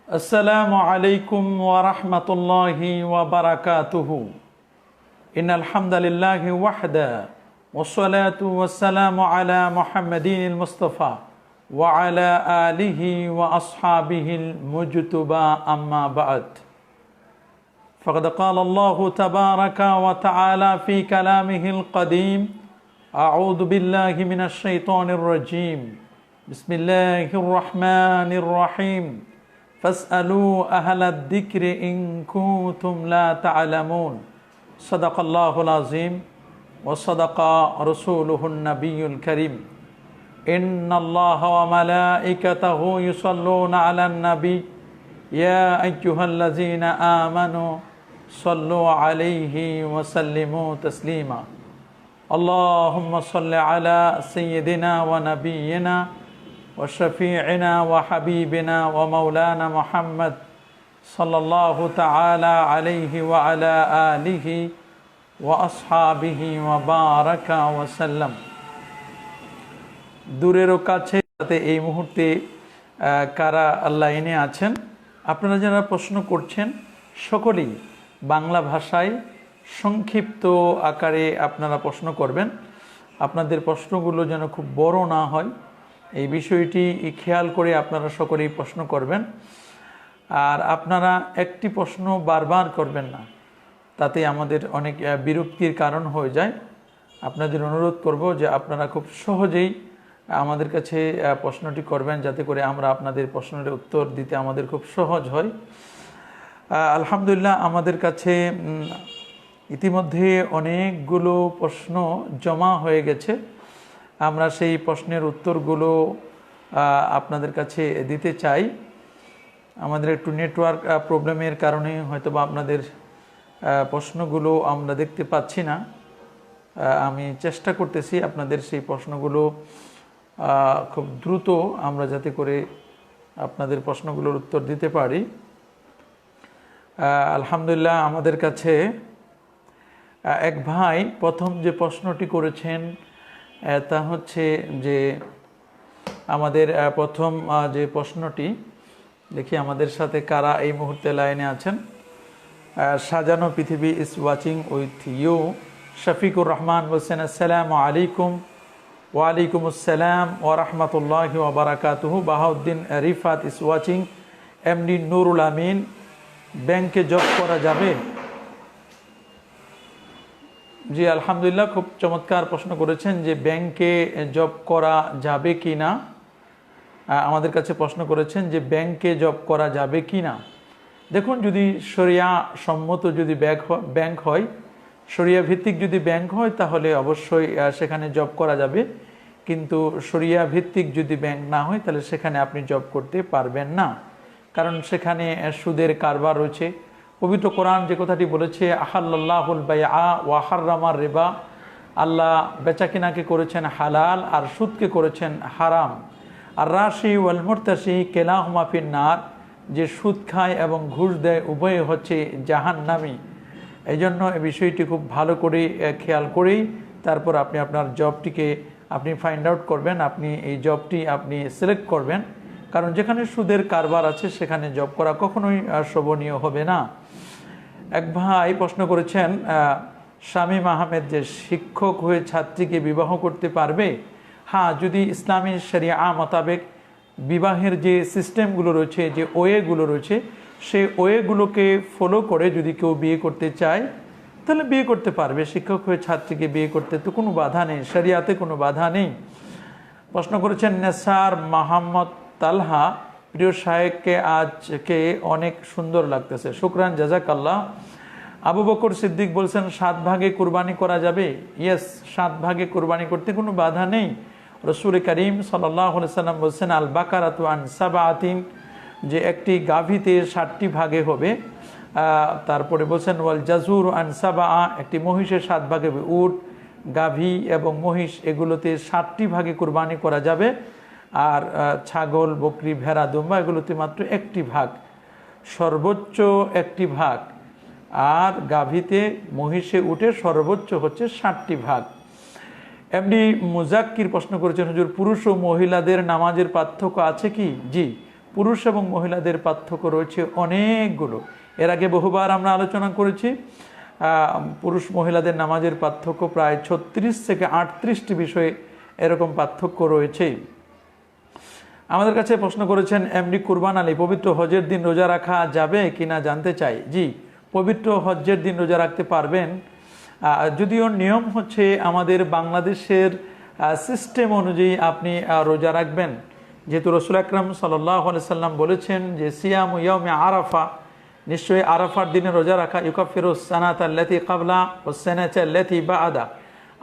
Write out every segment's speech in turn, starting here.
السلام عليكم ورحمة الله وبركاته إن الحمد لله وحده والصلاة والسلام على محمد المصطفى وعلى آله وأصحابه المجتبى أما بعد فقد قال الله تبارك وتعالى في كلامه القديم أعوذ بالله من الشيطان الرجيم بسم الله الرحمن الرحيم فاسألوا أهل الذكر إن كنتم لا تعلمون صدق الله العظيم وصدق رسوله النبي الكريم إن الله وملائكته يصلون على النبي يا أيها الذين آمنوا صلوا عليه وسلموا تسليما اللهم صل على سيدنا ونبينا وشفيعنا وحبيبنا ومولانا محمد صلى الله تعالى عليه وعلى آله وأصحابه وبارك وسلم দূরেরও কাছে এই মুহূর্তে কারা লাইনে আছেন আপনারা যারা প্রশ্ন করছেন সকলেই বাংলা ভাষায় সংক্ষিপ্ত আকারে আপনারা প্রশ্ন করবেন। আপনাদের প্রশ্নগুলো যেন খুব বড় না হয় এই বিষয়টি খেয়াল করে আপনারা সকলেই প্রশ্ন করবেন। আর আপনারা একটি প্রশ্ন বারবার করবেন না, তাতে আমাদের অনেক বিরক্তির কারণ হয়ে যায়। আপনাদের অনুরোধ করব যে আপনারা খুব সহজেই আমাদের কাছে প্রশ্নটি করবেন, যাতে করে আমরা আপনাদের প্রশ্নের উত্তর দিতে আমাদের খুব সহজ হয়। আলহামদুলিল্লাহ, আমাদের কাছে ইতিমধ্যে অনেকগুলো প্রশ্ন জমা হয়ে গেছে। আমরা সেই প্রশ্নের উত্তরগুলো আপনাদের কাছে দিতে চাই। আমাদের একটু নেটওয়ার্ক প্রবলেমের কারণে হয়তো বা আপনাদের প্রশ্নগুলো আমরা দেখতে পাচ্ছি না। আমি চেষ্টা করতেছি আপনাদের সেই প্রশ্নগুলো খুব দ্রুত আমরা যাতে করে আপনাদের প্রশ্নগুলোর উত্তর দিতে পারি। আলহামদুলিল্লাহ, আমাদের কাছে এক ভাই প্রথম যে প্রশ্নটি করেছেন তা হচ্ছে যে আমাদের প্রথম যে প্রশ্নটি, দেখি আমাদের সাথে কারা এই মুহূর্তে লাইনে আছেন। Sajano Prithibi is watching with you. Shafiqur Rahman বলছেন আসসালামু আলাইকুম। ওয়ালাইকুম আসসালাম ওয়া রাহমাতুল্লাহি ওয়া বারাকাতুহু। Bahauddin Rifat is watching. MD Nurul Amin, ব্যাংকে জব করা যাবে? জি আলহামদুলিল্লাহ, খুব চমৎকার প্রশ্ন করেছেন যে ব্যাংকে জব করা যাবে কি না। আমাদের কাছে প্রশ্ন করেছেন যে ব্যাংকে জব করা যাবে কি না। দেখুন, যদি শরিয়া সম্মত যদি ব্যাংক হয়, শরিয়া ভিত্তিক যদি ব্যাংক হয়, তাহলে অবশ্যই সেখানে জব করা যাবে। কিন্তু শরিয়া ভিত্তিক যদি ব্যাংক না হয়, তাহলে সেখানে আপনি জব করতে পারবেন না, কারণ সেখানে সুদের কারবার রয়েছে। পবিত্র কোরআন যে কথাটি বলেছে, আহাল্লাহুল বাইআ ওয়া হাররামার রিবা, আল্লাহ বেচাকেনাকে করেছেন হালাল আর সুদকে করেছেন হারাম। আর রাশি ওয়াল মুরতাশি কেলাহুমা ফিন্নার, যে সুদ খায় এবং ঘুষ দেয় উভয়ে হচ্ছে জাহান্নামী। এই জন্য এই বিষয়টি খুব ভালো করে খেয়াল করেই তারপর আপনি আপনার জবটিকে আপনি ফাইন্ড আউট করবেন, আপনি এই জবটি আপনি সিলেক্ট করবেন। কারণ যেখানে সুদের কারবার আছে সেখানে জব করা কখনোই শোভনীয় হবে না। এক ভাই প্রশ্ন করেছেন, শামীম আহমেদ, যে শিক্ষক হয়ে ছাত্রীকে বিবাহ করতে পারবে? হ্যাঁ, যদি ইসলামী শরিয়া মোতাবেক বিবাহের যে সিস্টেমগুলো রয়েছে, যে ওয়েগুলো রয়েছে, সেই ওয়েগুলোকে ফলো করে যদি কেউ বিয়ে করতে চায় তাহলে বিয়ে করতে পারবে। শিক্ষক হয়ে ছাত্রীকে বিয়ে করতে তো কোনো বাধা নেই, শরিয়াতে কোনো বাধা নেই। প্রশ্ন করেছেন নেসার মোহাম্মদ তালহা, প্রিয় শায়েখকে আজকে অনেক সুন্দর লাগতেছে, শুকরান জাযাকাল্লাহ। আবু বকর সিদ্দিক বলছেন 7 ভাগে কুরবানি করা যাবে? ইয়েস, 7 ভাগে কুরবানি করতে কোনো বাধা নেই। রাসূল করিম সাল্লাল্লাহু আলাইহি সাল্লাম বলছেন আল বাকারাতু আন সাবআতিন, যে একটি গাভীতে 7টি ভাগে হবে। তারপরে বলছেন ওয়াল জাজুর আন সাবআ, একটি মহিষের 7 ভাগে হবে। উট, গাভী এবং মহিষ এগুলোতে 7টি ভাগে কুরবানি করা যাবে। আর ছাগল, বকরি, ভেড়া, দুম্বা এগুলোতে মাত্র 1টি ভাগ, সর্বোচ্চ 1টি ভাগ। আর গাভীতে, মহিষে, উঠে সর্বোচ্চ হচ্ছে 7টি ভাগ। এমডি মুজাক্কির প্রশ্ন করেছেন, হুজুর পুরুষ ও মহিলাদের নামাজের পার্থক্য আছে কি? জি, পুরুষ এবং মহিলাদের পার্থক্য রয়েছে অনেকগুলো। এর আগে বহুবার আমরা আলোচনা করেছি পুরুষ মহিলাদের নামাজের পার্থক্য প্রায় 36 থেকে 38টি বিষয়ে এরকম পার্থক্য রয়েছে। আমাদের কাছে প্রশ্ন করেছেন এমডি কুরবান আলী, পবিত্র হজের দিন রোজা রাখা যাবে কিনা জানতে চাই। জি, পবিত্র হজের দিন রোজা রাখতে পারবেন, যদিও নিয়ম হচ্ছে আমাদের বাংলাদেশের সিস্টেম অনুযায়ী আপনি রোজা রাখবেন, যেহেতু রাসূল আকরাম সাল্লাল্লাহু আলাইহি সাল্লাম বলেছেন যে সিয়ামু ইয়াউমি আরাফা, নিশ্চয়ই আরাফার দিনে রোজা রাখা ইউকাফিরুস সানাতা আল্লাতী ক্বাবলা ওয়াস সানাতা আল্লাতী বা'দা,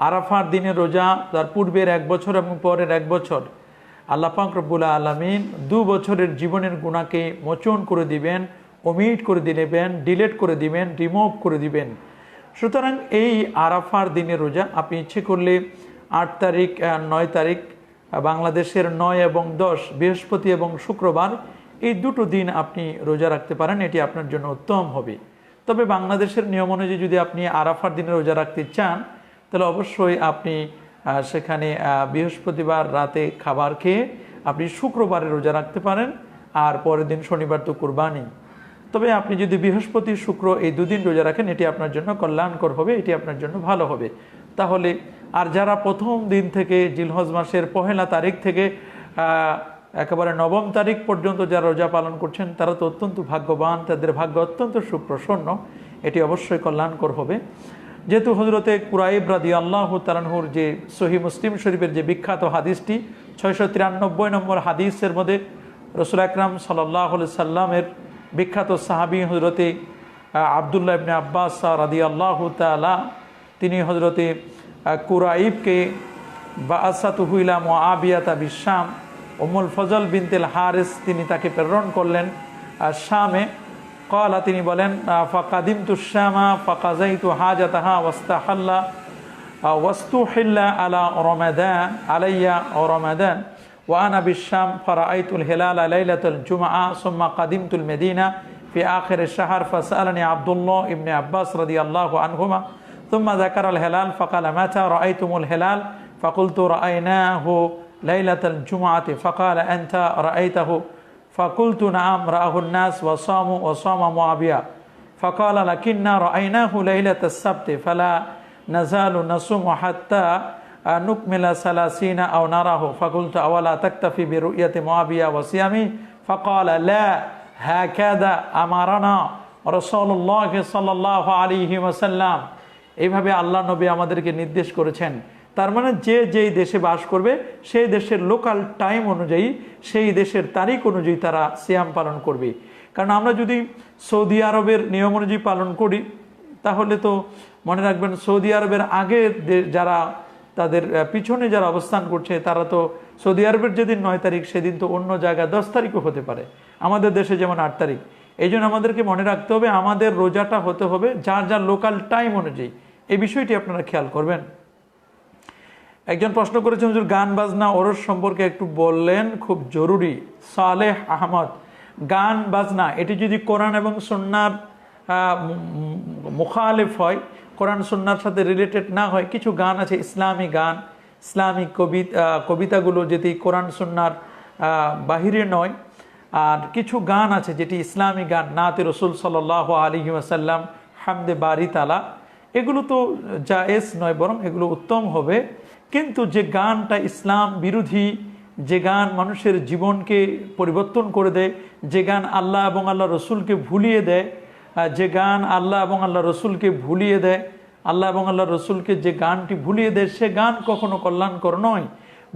আরাফার দিনে রোজা তার পূর্বের 1 বছর এবং পরের 1 বছর আল্লাহ পাক রব্বুল আলামিন 2 বছরের জীবনের গুনাহকে মোচন করে দিবেন, ওমিট করে দিবেন, ডিলিট করে দিবেন, রিমুভ করে দিবেন। সুতরাং এই আরাফার দিনে রোজা আপনি ইচ্ছে করলে 8 তারিখ 9 তারিখ বাংলাদেশের 9 এবং 10 বৃহস্পতি এবং শুক্রবার এই দুটো দিন আপনি রোজা রাখতে পারেন, এটি আপনার জন্য উত্তম হবে। তবে বাংলাদেশের নিয়ম অনুযায়ী যদি আপনি আরাফার দিনে রোজা রাখতে চান তাহলে অবশ্যই আপনি সেখানে বৃহস্পতিবার রাতে খাবার খেয়ে আপনি শুক্রবারে রোজা রাখতে পারেন, আর পরের দিন শনিবার তো কুরবানি। তবে আপনি যদি বৃহস্পতি শুক্র এই দুদিন রোজা রাখেন এটি আপনার জন্য কল্যাণকর হবে, এটি আপনার জন্য ভালো হবে। তাহলে আর যারা প্রথম দিন থেকে জিলহজ মাসের 1 তারিখ থেকে একেবারে 9 তারিখ পর্যন্ত যারা রোজা পালন করছেন তারা তো অত্যন্ত ভাগ্যবান, তাদের ভাগ্য অত্যন্ত সুপ্রসন্ন, এটি অবশ্যই কল্যাণকর হবে। যেহেতু হযরতে কুরাইব রাদিয়াল্লাহু তাআলা আনহুর যে সহিহ মুসলিম শরীফের যে বিখ্যাত হাদিসটি 693 নম্বর হাদিসের মধ্যে রাসূল আকরাম সাল্লাল্লাহু আলাইহি সাল্লামের বিখ্যাত সাহাবী হযরতে আব্দুল্লাহ ইবনে আব্বাস রাদিয়াল্লাহু তাআলা তিনি হযরতে কুরাইবকে বাআসাতুহু ইলা মুআবিয়াতা বিশাম, উম্মুল ফজল বিনতুল হারিস তিনি তাকে প্রেরণ করলেন শামে। ক্বালা তিনি বলেন ফাকাদিমতু শামা ফাকাযাইতু হাজাতাহা ওয়াস্তাহাল্লা ওয়াস্তুহিল্লা আলা রমাদান আলাইয়া রমাদান ওয়া আনা বিশাম ফারাআইতুল হিলালা লাইলাতুল জুমআ সুম্মা কাদিমতুল মদিনা ফি আখির আশ-শাহর ফাসালানি আব্দুল্লাহ ইবনে আব্বাস রাদিয়াল্লাহু আনহুমা ثم ذكر الهلال فقال متى رأيتم الهلال فقلت رأيناه ليلة الجمعة فقال أنت رأيته فقلت نعم رآه الناس وصام معاوية فقال لكننا رأيناه ليلة السبت فلا نزال نصوم حتى نكمل 30 أو نراه فقلت أولا تكتفي برؤية معاوية وصيامه فقال لا هكذا أمرنا رسول الله صلى الله عليه وسلم। এইভাবে আল্লাহ নবী আমাদেরকে নির্দেশ করেছেন। তার মানে যে যেই দেশে বাস করবে সেই দেশের লোকাল টাইম অনুযায়ী সেই দেশের তারিখ অনুযায়ী তারা সিয়াম পালন করবে। কারণ আমরা যদি সৌদি আরবের নিয়ম অনুযায়ী পালন করি তাহলে তো মনে রাখবেন সৌদি আরবের আগে যারা তাদের পিছনে যারা অবস্থান করছে তারা তো সৌদি আরবের যেদিন 9 তারিখ সেদিন তো অন্য জায়গায় 10 তারিখও হতে পারে, আমাদের দেশে যেমন 8 তারিখ। এই জন্য আমাদেরকে মনে রাখতে হবে আমাদের রোজাটা হতে হবে যার যার লোকাল টাইম অনুযায়ী, এই বিষয়টি আপনারা খেয়াল করবেন। একজন প্রশ্ন করেছেন হুজুর গান বাজনা ওরস সম্পর্কে একটু বললেন, খুব জরুরি। সালেহ আহমদ, গান বাজনা এটি যদি কোরআন এবং সুন্নাহর মুখালিফ হয়, কোরআন সুন্নাহর সাথে রিলেটেড না হয়, কিছু গান আছে ইসলামী গান, ইসলামিক কবিতাগুলো যেটি কোরআন সুন্নাহর বাহিরে নয়, আর কিছু গান আছে যেটি ইসলামী গান, নাতে রসুল সাল্লাল্লাহু আলাইহি ওয়াসাল্লাম, হামদে বারি তালা, এগুলো তো জায়েজ নয়, বরং এগুলো উত্তম হবে। কিন্তু যে গানটা ইসলাম বিরোধী, যে গান মানুষের জীবনকে পরিবর্তন করে দেয়, যে গান আল্লাহ এবং আল্লাহ রসুলকে ভুলিয়ে দেয়, যে গান আল্লাহ এবং আল্লাহ রসুলকে ভুলিয়ে দেয়, আল্লাহ এবং আল্লাহ রসুলকে যে গানটি ভুলিয়ে দেয় সে গান কখনো কল্যাণকর নয়,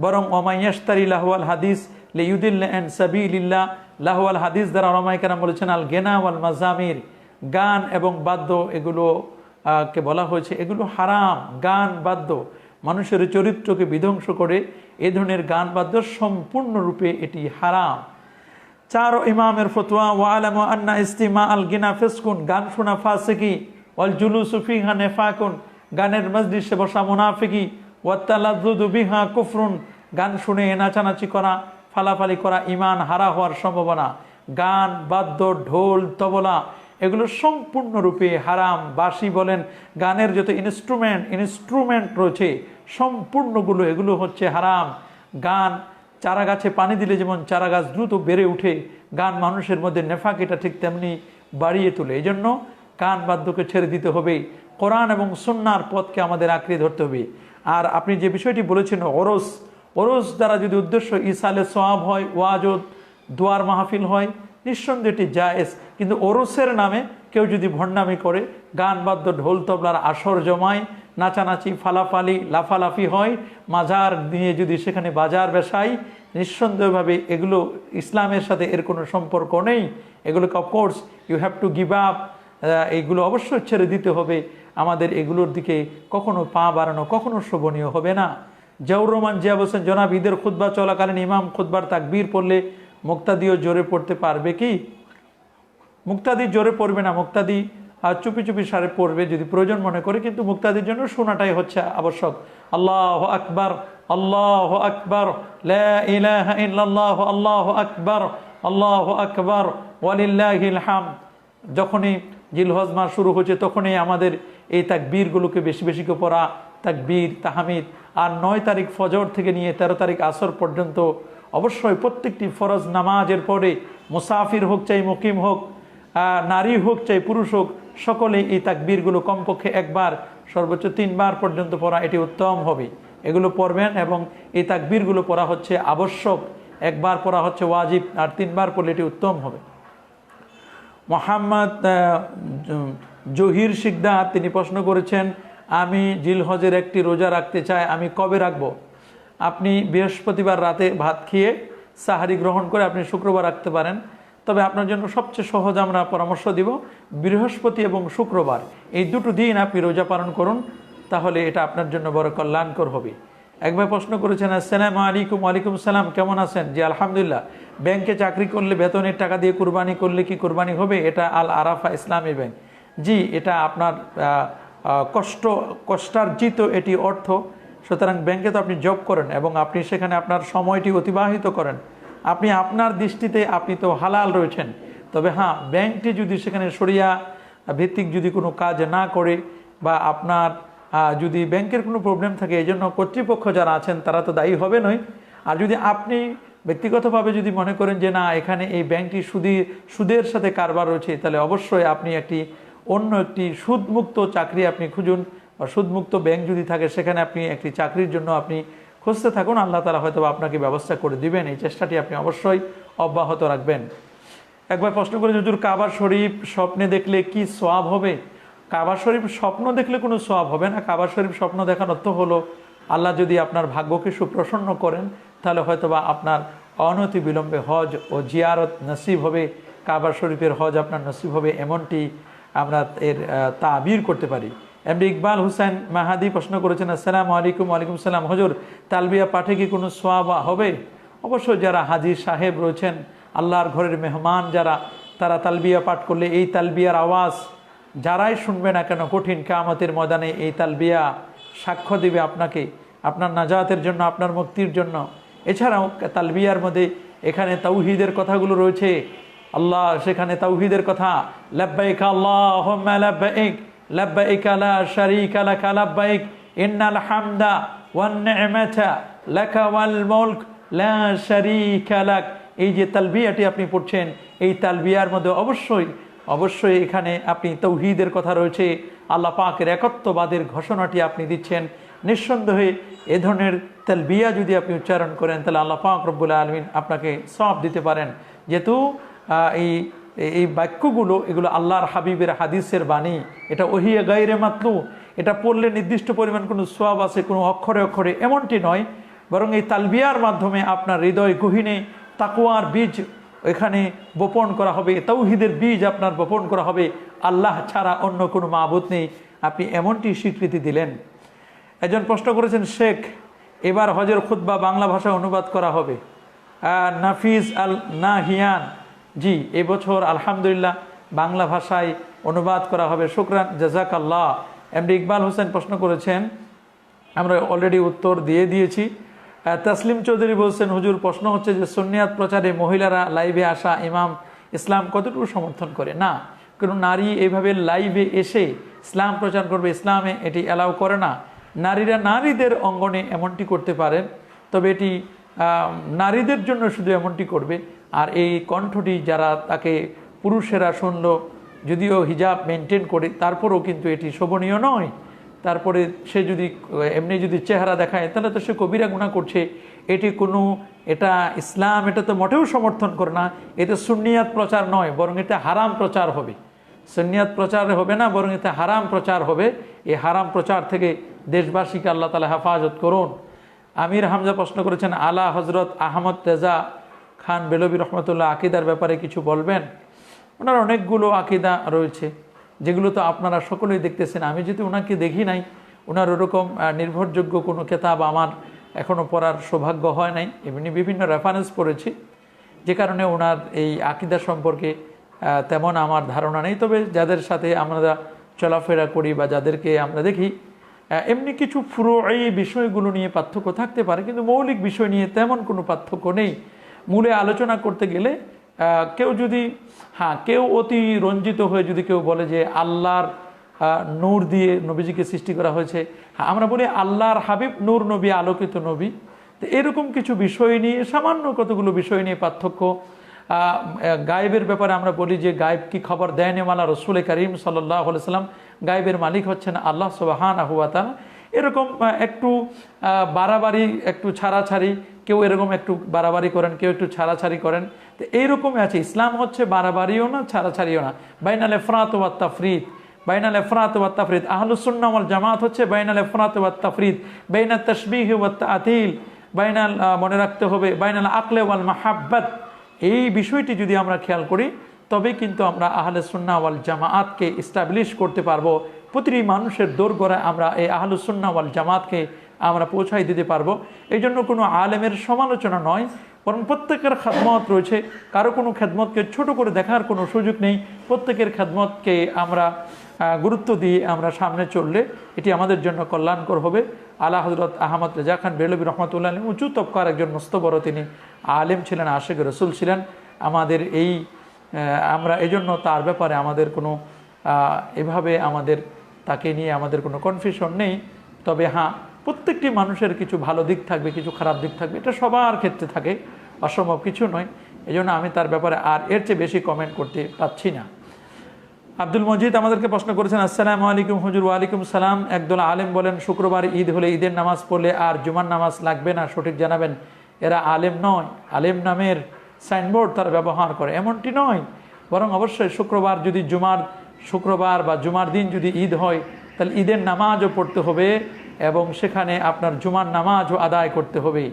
বরং ওমাইয়াশতারি লাহওয়াল হাদিস লিইউদিল্লা আন সাবিলিল্লাহ, লাহওয়াল হাদিস দ্বারা ওলামায়ে কেরাম বলেছেন আল গেনা ওয়াল মাজামির, গান এবং বাদ্য এগুলো কে বলা হয়েছে এগুলো হারাম। গান বাদ্য মানুষের চরিত্রকে বিধ্বংস করে, এ ধরনের গান বাদ্য সম্পূর্ণরূপে এটি হারাম। 4 ইমামের ফতোয়া ওয়ালামু আন্না ইস্তিমা আল গিনা ফিসকুন, গান শোনা ফাসিকি, ওয়াল জুলুসু ফিহা নিফাকুন, গানের মজলিসে বসা মুনাফিকি, ওয়াত তালাজ্জুদু বিহা কুফরুন, গান শুনে নাচানাচি করা, ফালাফালি করা ইমান হারা হওয়ার সম্ভাবনা। গান বাদ্য ঢোল তবলা এগুলো সম্পূর্ণরূপে হারাম। বাঁশি বলেন, গানের যত ইনস্ট্রুমেন্ট রয়েছে সম্পূর্ণগুলো এগুলো হচ্ছে হারাম। গান চারা গাছে পানি দিলে যেমন চারা গাছ দ্রুত বেড়ে উঠে, গান মানুষের মধ্যে নেফাক এটা ঠিক তেমনি বাড়িয়ে তোলে। এই জন্য গান বাদ্যকে ছেড়ে দিতে হবে, কোরআন এবং সুন্নাহর পথকে আমাদের আঁকড়ে ধরতে হবে। আর আপনি যে বিষয়টি বলেছেন ওরস দ্বারা যদি উদ্দেশ্য ইসালে সোয়াব হয়, ওয়াজ ও দোয়ার মাহফিল হয়, নিঃসন্দেহে এটি জায়েজ। কিন্তু ওরসের নামে কেউ যদি ভণ্ডামি করে, গান বাদ্য ঢোল তবলার আসর জমায়, নাচানাচি ফালাফালি লাফালাফি হয়, মাজার নিয়ে যদি সেখানে বাজার বেসায়, নিঃসন্দেহভাবে এগুলো ইসলামের সাথে এর কোনো সম্পর্ক নেই। এগুলোকে of course you have to give up. এইগুলো অবশ্যই ছেড়ে দিতে হবে। আমাদের এগুলোর দিকে কখনো পা বাড়ানো কখনো শোভনীয় হবে না। জিয়াউর রহমান জিয়া বলছেন, জনাব ঈদের খুতবা চলাকালীন ইমাম খুতবার তাকবীর পড়লে মুক্তাদিও জোরে পড়তে পারবে কি? মুক্তাদি জোরে পড়বে না, মুক্তাদি চুপি চুপি সারে পড়বে যদি প্রয়োজন মনে করে, কিন্তু মুক্তাদির জন্য শোনাটাই হচ্ছে আবশ্যক। আল্লাহু আকবার, আল্লাহু আকবার, লা ইলাহা ইল্লাল্লাহ, আল্লাহু আকবার, আল্লাহু আকবার, ওয়ালিল্লাহিল হামদ। যখনই জিলহজ মাস শুরু হচ্ছে তখনই আমাদের এই তাকবীরগুলোকে বেশি বেশি করে পড়া, তাকবীর তাহমিদ। আর 9 তারিখ ফজর থেকে নিয়ে 13 তারিখ আসর পর্যন্ত অবশ্যই প্রত্যেকটি ফরজ নামাজের পরে, মুসাফির হোক চাই মুকিম হোক, নারী হোক চাই পুরুষ হোক, সকলেই এই তাকবীরগুলো কমপক্ষে একবার সর্বোচ্চ 3 বার পর্যন্ত পড়া এটি উত্তম হবে। এগুলো পড়বেন এবং এই তাকবীরগুলো পড়া হচ্ছে আবশ্যক, একবার পড়া হচ্ছে ওয়াজিব, আর 3 বার পড়লে এটি উত্তম হবে। মোহাম্মদ জহির শিকদার তিনি প্রশ্ন করেছেন, আমি জিলহজের একটি রোজা রাখতে চাই, আমি কবে রাখবো? আপনি বৃহস্পতিবার রাতে ভাত খেয়ে সাহারি গ্রহণ করে আপনি শুক্রবার রাখতে পারেন। তবে আপনার জন্য সবচেয়ে সহজ আমরা পরামর্শ দিব, বৃহস্পতি এবং শুক্রবার এই দুটো দিন আপনি রোজা পালন করুন, তাহলে এটা আপনার জন্য বড় কল্যাণকর হবে। একবার প্রশ্ন করেছেন, আসসালামু আলাইকুম। ওয়ালাইকুম সালাম, কেমন আছেন? জি আলহামদুলিল্লাহ। ব্যাংকে চাকরি করলে বেতনের টাকা দিয়ে কুরবানি করলে কি কুরবানি হবে? এটা আল আরাফা ইসলামী ব্যাংক। জি, এটা আপনার কষ্টার্জিত এটি অর্থ। সুতরাং ব্যাংকে তো আপনি জব করেন এবং আপনি সেখানে আপনার সময়টি অতিবাহিত করেন, আপনি আপনার দৃষ্টিতে আপনি তো হালাল রয়েছেন। তবে হ্যাঁ, ব্যাংকটি যদি সেখানে শরিয়া ভিত্তিক যদি কোনো কাজ না করে বা আপনার যদি ব্যাংকের কোনো প্রবলেম থাকে, এই জন্য কর্তৃপক্ষ যারা আছেন তারা তো দায়ী হবে নয়। আর যদি আপনি ব্যক্তিগতভাবে যদি মনে করেন যে না, এখানে এই ব্যাংকটি সুদের সাথে কারবার রয়েছে, তাহলে অবশ্যই আপনি অন্য একটি সুদমুক্ত চাকরি আপনি খুঁজুন, বা সুদমুক্ত ব্যাংক যদি থাকে সেখানে আপনি একটি চাকরির জন্য আপনি খুঁজতে থাকুন। আল্লাহ তাআলা হয়তো আপনাকে ব্যবস্থা করে দিবেন। এই চেষ্টাটি আপনি অবশ্যই অব্যাহত রাখবেন। একবার প্রশ্ন করে, হুজুর কাবা শরীফ স্বপ্নে দেখলে কি সওয়াব হবে? কাবা শরীফ স্বপ্ন দেখলে কোনো সওয়াব হবে না। কাবা শরীফ স্বপ্ন দেখার অর্থ হলো, আল্লাহ যদি আপনার ভাগ্যকে সুপ্রসন্ন করেন তাহলে হয়তোবা আপনার অনতি বিলম্বে হজ ও জিয়ারত নসিব হবে, কাবা শরীফের হজ আপনার নসিব হবে, এমনটি আমরা এর তাবির করতে পারি। এমডি ইকবাল হুসেন মাহাদি প্রশ্ন করেছেন, আসসালামু আলাইকুম। ওয়ালাইকুম সালাম। হুজুর তালবিয়া পাঠে কি কোনো সওয়াব হবে? অবশ্যই যারা হাজী সাহেব রয়েছেন, আল্লাহর ঘরের মেহমান যারা, তারা তালবিয়া পাঠ করলে এই তালবিয়ার আওয়াজ যারাই শুনবে না কেন, কঠিন কিয়ামতের ময়দানে এই তালবিয়া সাক্ষ্য দিবে আপনাকে, আপনার নাজাতের জন্য, আপনার মুক্তির জন্য। এছাড়াও তালবিয়ার মধ্যে এখানে তাওহীদের কথাগুলো রয়েছে। আল্লাহ সেখানে তাওহীদের কথা, লাব্বাইক আল্লাহুম্মা লাব্বাইক, লাব্বাইক লা শারীকা লাক লাব্বাইক, ইন্নাল হামদা ওয়ান নি'মাতা লাকা ওয়াল মুলক লা শারীকা লাক। এই যে তালবিয়াটি আপনি পড়ছেন, এই তালবিয়ার মধ্যে অবশ্যই এখানে আপনি তাওহীদের কথা রয়েছে, আল্লাহ পাকের একত্ববাদের ঘোষণাটি আপনি দিচ্ছেন। নিঃসন্দেহে এ ধরনের তালবিয়া যদি আপনি উচ্চারণ করেন তাহলে আল্লাহ পাক রব্বুল আলামিন আপনাকে সওয়াব দিতে পারেন। যেহেতু এই বাক্যগুলো এগুলো আল্লাহর হাবিবের হাদিসের বাণী, এটা ওহী গায়রে মাতলু, এটা পড়লে নির্দিষ্ট পরিমাণ কোনো সওয়াব আছে কোনো অক্ষরে অক্ষরে এমনটি নয়, বরং এই তালবিয়ার মাধ্যমে আপনার হৃদয় গহীনে তাকওয়ার বীজ এখানে বপন করা হবে, তাওহীদের বীজ আপনার বপন করা হবে। আল্লাহ ছাড়া অন্য কোনো মাবুদ নেই, আপনি এমনটি স্বীকৃতি দিলেন। একজন প্রশ্ন করেছেন, শেখ এবার হজের খুতবা বাংলা ভাষায় অনুবাদ করা হবে? নাফিজ আল নাহিয়ান, জি এবছর আলহামদুলিল্লাহ বাংলা ভাষায় অনুবাদ করা হবে। শুকরান, জাযাকাল্লাহ। এমডি ইকবাল হোসেন প্রশ্ন করেছেন, আমরা অলরেডি উত্তর দিয়ে দিয়েছি। তাসলিম চৌধুরী বলছেন, হুজুর প্রশ্ন হচ্ছে যে সুন্নিয়াত প্রচারে মহিলারা লাইভে আসা ইমাম ইসলাম কতটুকু সমর্থন করে? না, কোনো নারী এইভাবে লাইভে এসে ইসলাম প্রচার করবে, ইসলামে এটি অ্যালাউ করে না। নারীরা নারীদের অঙ্গনে এমনটি করতে পারেন, তবে এটি নারীদের জন্য শুধু এমনটি করবে। আর এই কণ্ঠটি যারা তাকে পুরুষেরা শুনলো, যদিও হিজাব মেনটেন করে, তারপরেও কিন্তু এটি শোভনীয় নয়। তারপরে সে যদি এমনি যদি চেহারা দেখায় তাহলে তো সে কবিরা গুনাহ করছে। এটা ইসলাম এটা তো মোটেও সমর্থন করে না। এতে সুন্নিয়াত প্রচার নয়, বরং এটা হারাম প্রচার হবে। সুন্নিয়াত প্রচার হবে না, বরং এতে হারাম প্রচার হবে। এই হারাম প্রচার থেকে দেশবাসীকে আল্লাহ তাআলা হেফাজত করুন। আমির হামজা প্রশ্ন করেছেন, আলা হজরত আহমদ রেজা খান বেলবি রহমতুল্লাহ আকিদার ব্যাপারে কিছু বলবেন? ওনার অনেকগুলো আকিদা রয়েছে, যেগুলো তো আপনারা সকলেই দেখতেছেন। আমি যদি ওনাকে দেখি নাই, ওনার ওরকম নির্ভরযোগ্য কোনো কেতাব আমার এখনও পড়ার সৌভাগ্য হয় নাই। এমনি বিভিন্ন রেফারেন্স পড়েছি, যে কারণে ওনার এই আকিদা সম্পর্কে তেমন আমার ধারণা নেই। তবে যাদের সাথে আমরা চলাফেরা করি বা যাদেরকে আমরা দেখি, এমনি কিছু ফুরুই বিষয়গুলো নিয়ে পার্থক্য থাকতে পারে, কিন্তু মৌলিক বিষয় নিয়ে তেমন কোনো পার্থক্য নেই। মূলে আলোচনা করতে গেলে কেউ অতি রঞ্জিত হয়ে যদি কেউ বলে যে আল্লাহর নূর দিয়ে নবীজিকে সৃষ্টি করা হয়েছে, আমরা বলি আল্লাহর হাবিব নূর নবী, আলোকিত নবী। তো এরকম কিছু বিষয় নিয়ে, সামান্য কতগুলো বিষয় নিয়ে পার্থক্য। গায়েবের ব্যাপারে আমরা বলি যে গায়েব কি খবর দেয়নি মালা রসুল করিম সাল্লাল্লাহু আলাইহি সাল্লাম, গায়েবের মালিক হচ্ছেন আল্লাহ সুবহানাহু ওয়া তাআলা। এরকম একটু বাড়াবাড়ি, একটু ছাড়াছাড়ি, কেউ এরকম একটু বাড়াবাড়ি করেন, কেউ একটু ছাড়াছাড়ি করেন। তো এইরকমই আছে। ইসলাম হচ্ছে বাড়াবাড়িও না, ছাড়াছাড়িও না, বাইনাল ইফরাত ওয়াত তাফরিদ। বাইনাল ইফরাত ওয়াত তাফরিদ। আহলুস সুন্নাহ ওয়াল জামাত হচ্ছে বাইনাল ইফরাত ওয়াত তাফরিদ, বাইনাত তাশবিহ ওয়াত তা'তিল, বাইনাল মনে রাখতে হবে বাইনাল আকলে ওয়াল মাহাব্বাত। এই বিষয়টি যদি আমরা খেয়াল করি, তবে কিন্তু আমরা আহলে সুন্নাহ ওয়াল জামাতকে এস্টাবলিশ করতে পারবো। প্রতিটি মানুষের দোরগোড়ায় আমরা এই আহলুস সুন্নাহ ওয়াল জামাতকে আমরা পৌঁছাই দিতে পারবো। এই জন্য কোনো আলেমের সমালোচনা নয়, বরং প্রত্যেকের খেদমত রয়েছে। কারো কোনো খেদমতকে ছোট করে দেখার কোনো সুযোগ নেই। প্রত্যেকের খেদমতকে আমরা গুরুত্ব দিয়ে আমরা সামনে চললে এটি আমাদের জন্য কল্যাণকর হবে। আলা হজরত আহমদ রেজা খান বেলবি রহমতুল্লাহ আলাইহি উঁচু তবকার একজন মস্ত বড় তিনি আলেম ছিলেন, আশিক রসুল ছিলেন। আমরা এই জন্য তার ব্যাপারে আমাদের কোনো এভাবে তাকে নিয়ে আমাদের কোনো কনফিউশন নেই। তবে প্রত্যেকটি মানুষের কিছু ভালো দিক থাকবে, কিছু খারাপ দিক থাকবে, এটা সবার ক্ষেত্রে থাকে, অসম্ভব কিছু নয়। এই জন্য আমি তার ব্যাপারে আর এর চেয়ে বেশি কমেন্ট করতে পারছি না। আব্দুল মজিদ আমাদেরকে প্রশ্ন করেছেন, আসসালামু আলাইকুম হুজুর। ওয়ালাইকুম সালাম। একদল আলেম বলেন শুক্রবার ঈদ হলে ঈদের নামাজ পড়লে আর জুমার নামাজ লাগবে না, সঠিক জানাবেন। এরা আলেম নয়, আলেম নামের সাইনবোর্ড তারা ব্যবহার করে, এমনটি নয়। বরং অবশ্যই শুক্রবার বা জুমার দিন যদি ঈদ হয়, তাহলে ঈদের নামাজও পড়তে হবে এবং সেখানে আপনার জুমার নামাজও আদায় করতে হবে।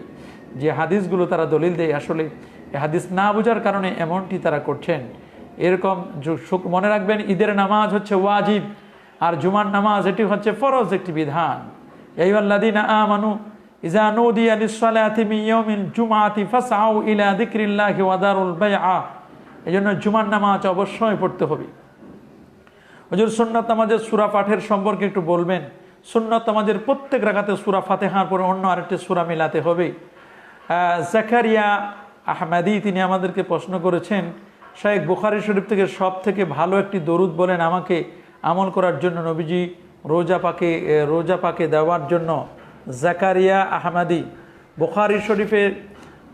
যে হাদিসগুলো তারা দলিল দেয়, আসলে হাদিস না বোঝার কারণে এমনটি তারা করছেন। এরকম মনে রাখবেন, ঈদের নামাজ হচ্ছে ওয়াজিব, আর জুমার নামাজ এটি হচ্ছে ফরজ একটি বিধান। আইয়ুহাল্লাযীনা আমানু ইযা নুদিয়া লিস-সালাতি মিন ইয়াউমিল জুমআতি ফাসআউ ইলা যিকরিল্লাহি ওয়া দারুল বাইআ। এজন্য জুমার নামাজ অবশ্যই পড়তে হবে। হুজুর সুন্নাত নামাজের সূরা পাঠের সম্পর্কে একটু বলবেন। সুন্নাত নামাজের প্রত্যেক রাকাতে সূরা ফাতিহার পরে অন্য আরেকটি সূরা মিলাতে হবে। জাকারিয়া আহমেদি তিনি আমাদেরকে প্রশ্ন করেছেন, শাইখ বুখারী শরীফ থেকে সব থেকে ভালো একটি দরুদ বলেন আমাকে আমল করার জন্য, নবীজি রোজা পাকে দেওয়ার জন্য। জাকারিয়া আহমেদি, বুখারী শরীফের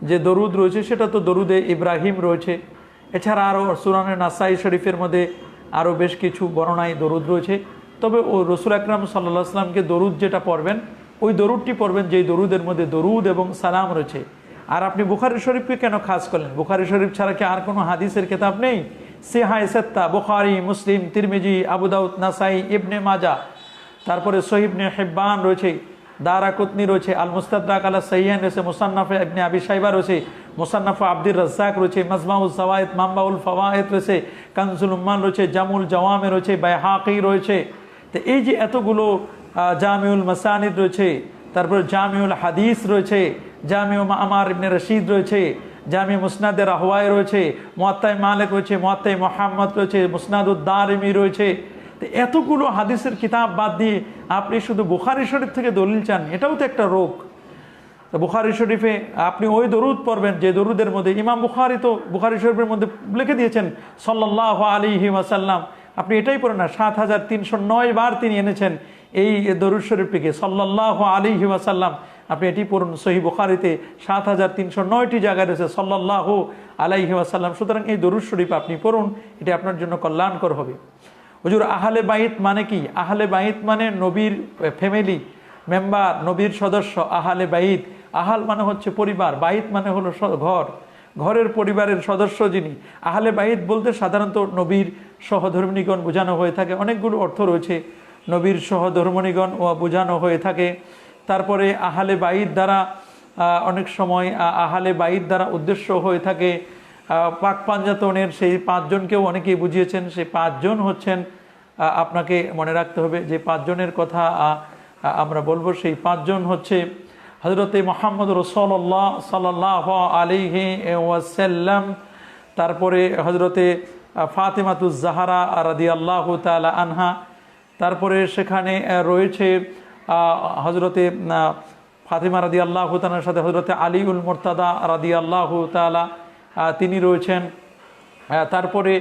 যে দরুদ রয়েছে সেটা তো দরুদে ইব্রাহিম রয়েছে। এছাড়া আরও সুনানে নাসাই শরীফের মধ্যে আরও বেশ কিছু বর্ণনায় দরুদ রয়েছে। তবে ও রসুল আকরাম সাল্লাল্লাহু আলাইহি ওয়াসাল্লামকে দরুদ যেটা পড়বেন, ওই দরুদটি পড়বেন যেই দরুদের মধ্যে দরুদ এবং সালাম রয়েছে। আর আপনি বুখারী শরীফকে কেন খাস করলেন? বুখারী শরীফ ছাড়া কি আর কোনো হাদিসের কিতাব নেই? সিহায়ে সিত্তা, বুখারী, মুসলিম, তিরমিজি, আবু দাউদ, নাসাই, ইবনে মাজা, তারপরে সহিহ ইবনে হিব্বান রয়েছে, দারাকুতনি রয়েছে, আল মুস্তাদরাক আলা সাহিহাইন রয়েছে, মুসান্নাফে ইবনে আবি শাইবা রয়েছে, মুসান্নাফে আব্দুর রাজ্জাক রয়েছে, মাজমাউজ যাওয়ায়েদ, মানবাউল ফাওয়ায়েদ রয়েছে, কানজুল উম্মাল রয়েছে, জামুল জাওয়ামে রয়েছে, বাইহাকি রয়েছে। তো এই যে এতগুলো, জামিউল মাসানিদ রয়েছে, তারপরে জামিউল হাদিস রয়েছে, জামিউ মা'মার ইবনে রশিদ রয়েছে, জামি মুসনাদে রাহওয়াই রয়েছে, মুয়াত্তায়ে মালিক রয়েছে, মুয়াত্তায়ে মুহাম্মদ রয়েছে, মুসনাদুদ দারিমি রয়েছে। তো এতগুলো হাদিসের কিতাব বাদ দিয়ে আপনি শুধু বুখারী শরীফ থেকে দলিল চান, এটাও তো একটা রোগ। তো বুখারী শরীফে আপনি ওই দরুদ পড়বেন যে দরুদের মধ্যে ইমাম বুখারী তো বুখারী শরীফের মধ্যে লিখে দিয়েছেন সাল্লাল্লাহু আলাইহি ওয়াসাল্লাম। আপনি এটাই পড়েন না, 7309 বার তিনি এনেছেন এই দরুদ শরীফটিকে সাল্লাল্লাহু আলাইহি ওয়াসাল্লাম। আপনি এটি পড়ুন, সহিহ বুখারীতে ৭,৩০৯টি জায়গায় রয়েছে সাল্লাল্লাহু আলাইহি ওয়াসাল্লাম। সুতরাং এই দরুদ শরীফ আপনি পড়ুন, এটি আপনার জন্য কল্যাণকর হবে। হুজুর আহলে বাইত মানে কি? আহলে বাইত মানে নবীর ফ্যামিলি মেম্বার, নবীর সদস্য। আহলে বাইত, আহাল মানে হচ্ছে পরিবার, বাইত মানে হলো ঘর, ঘরের পরিবারের সদস্য যিনি। আহলে বাইত বলতে সাধারণত নবীর সহধর্মিণীগণ বোঝানো হয়ে থাকে। অনেকগুলো অর্থ রয়েছে, নবীর সহধর্মিণীগণ ও বোঝানো হয়ে থাকে। তারপরে আহলে বাইত দ্বারা অনেক সময় আহলে বাইত দ্বারা উদ্দেশ্য হয়ে থাকে পাক পাঞ্জাতনের সেই ৫ জনকেও অনেকেই বুঝিয়েছেন। সেই ৫ জন হচ্ছেন, আপনাকে মনে রাখতে হবে যে ৫ জনের কথা আমরা বলবো। সেই ৫ জন হচ্ছে হযরতে মুহাম্মদ রাসূলুল্লাহ সাল্লাল্লাহু আলাইহি ওয়াসাল্লাম, তারপরে হযরতে ফাতেমাতুজ জাহরা রাদিয়াল্লাহু তাআলা আনহা, তারপরে সেখানে রয়েছে হযরতে ফাতেমা রাদিয়াল্লাহু তাআলার সাথে হযরতে আলীউল মুরতাদা রাদিয়াল্লাহু তাআলা তিনি রয়েছেন। তারপরে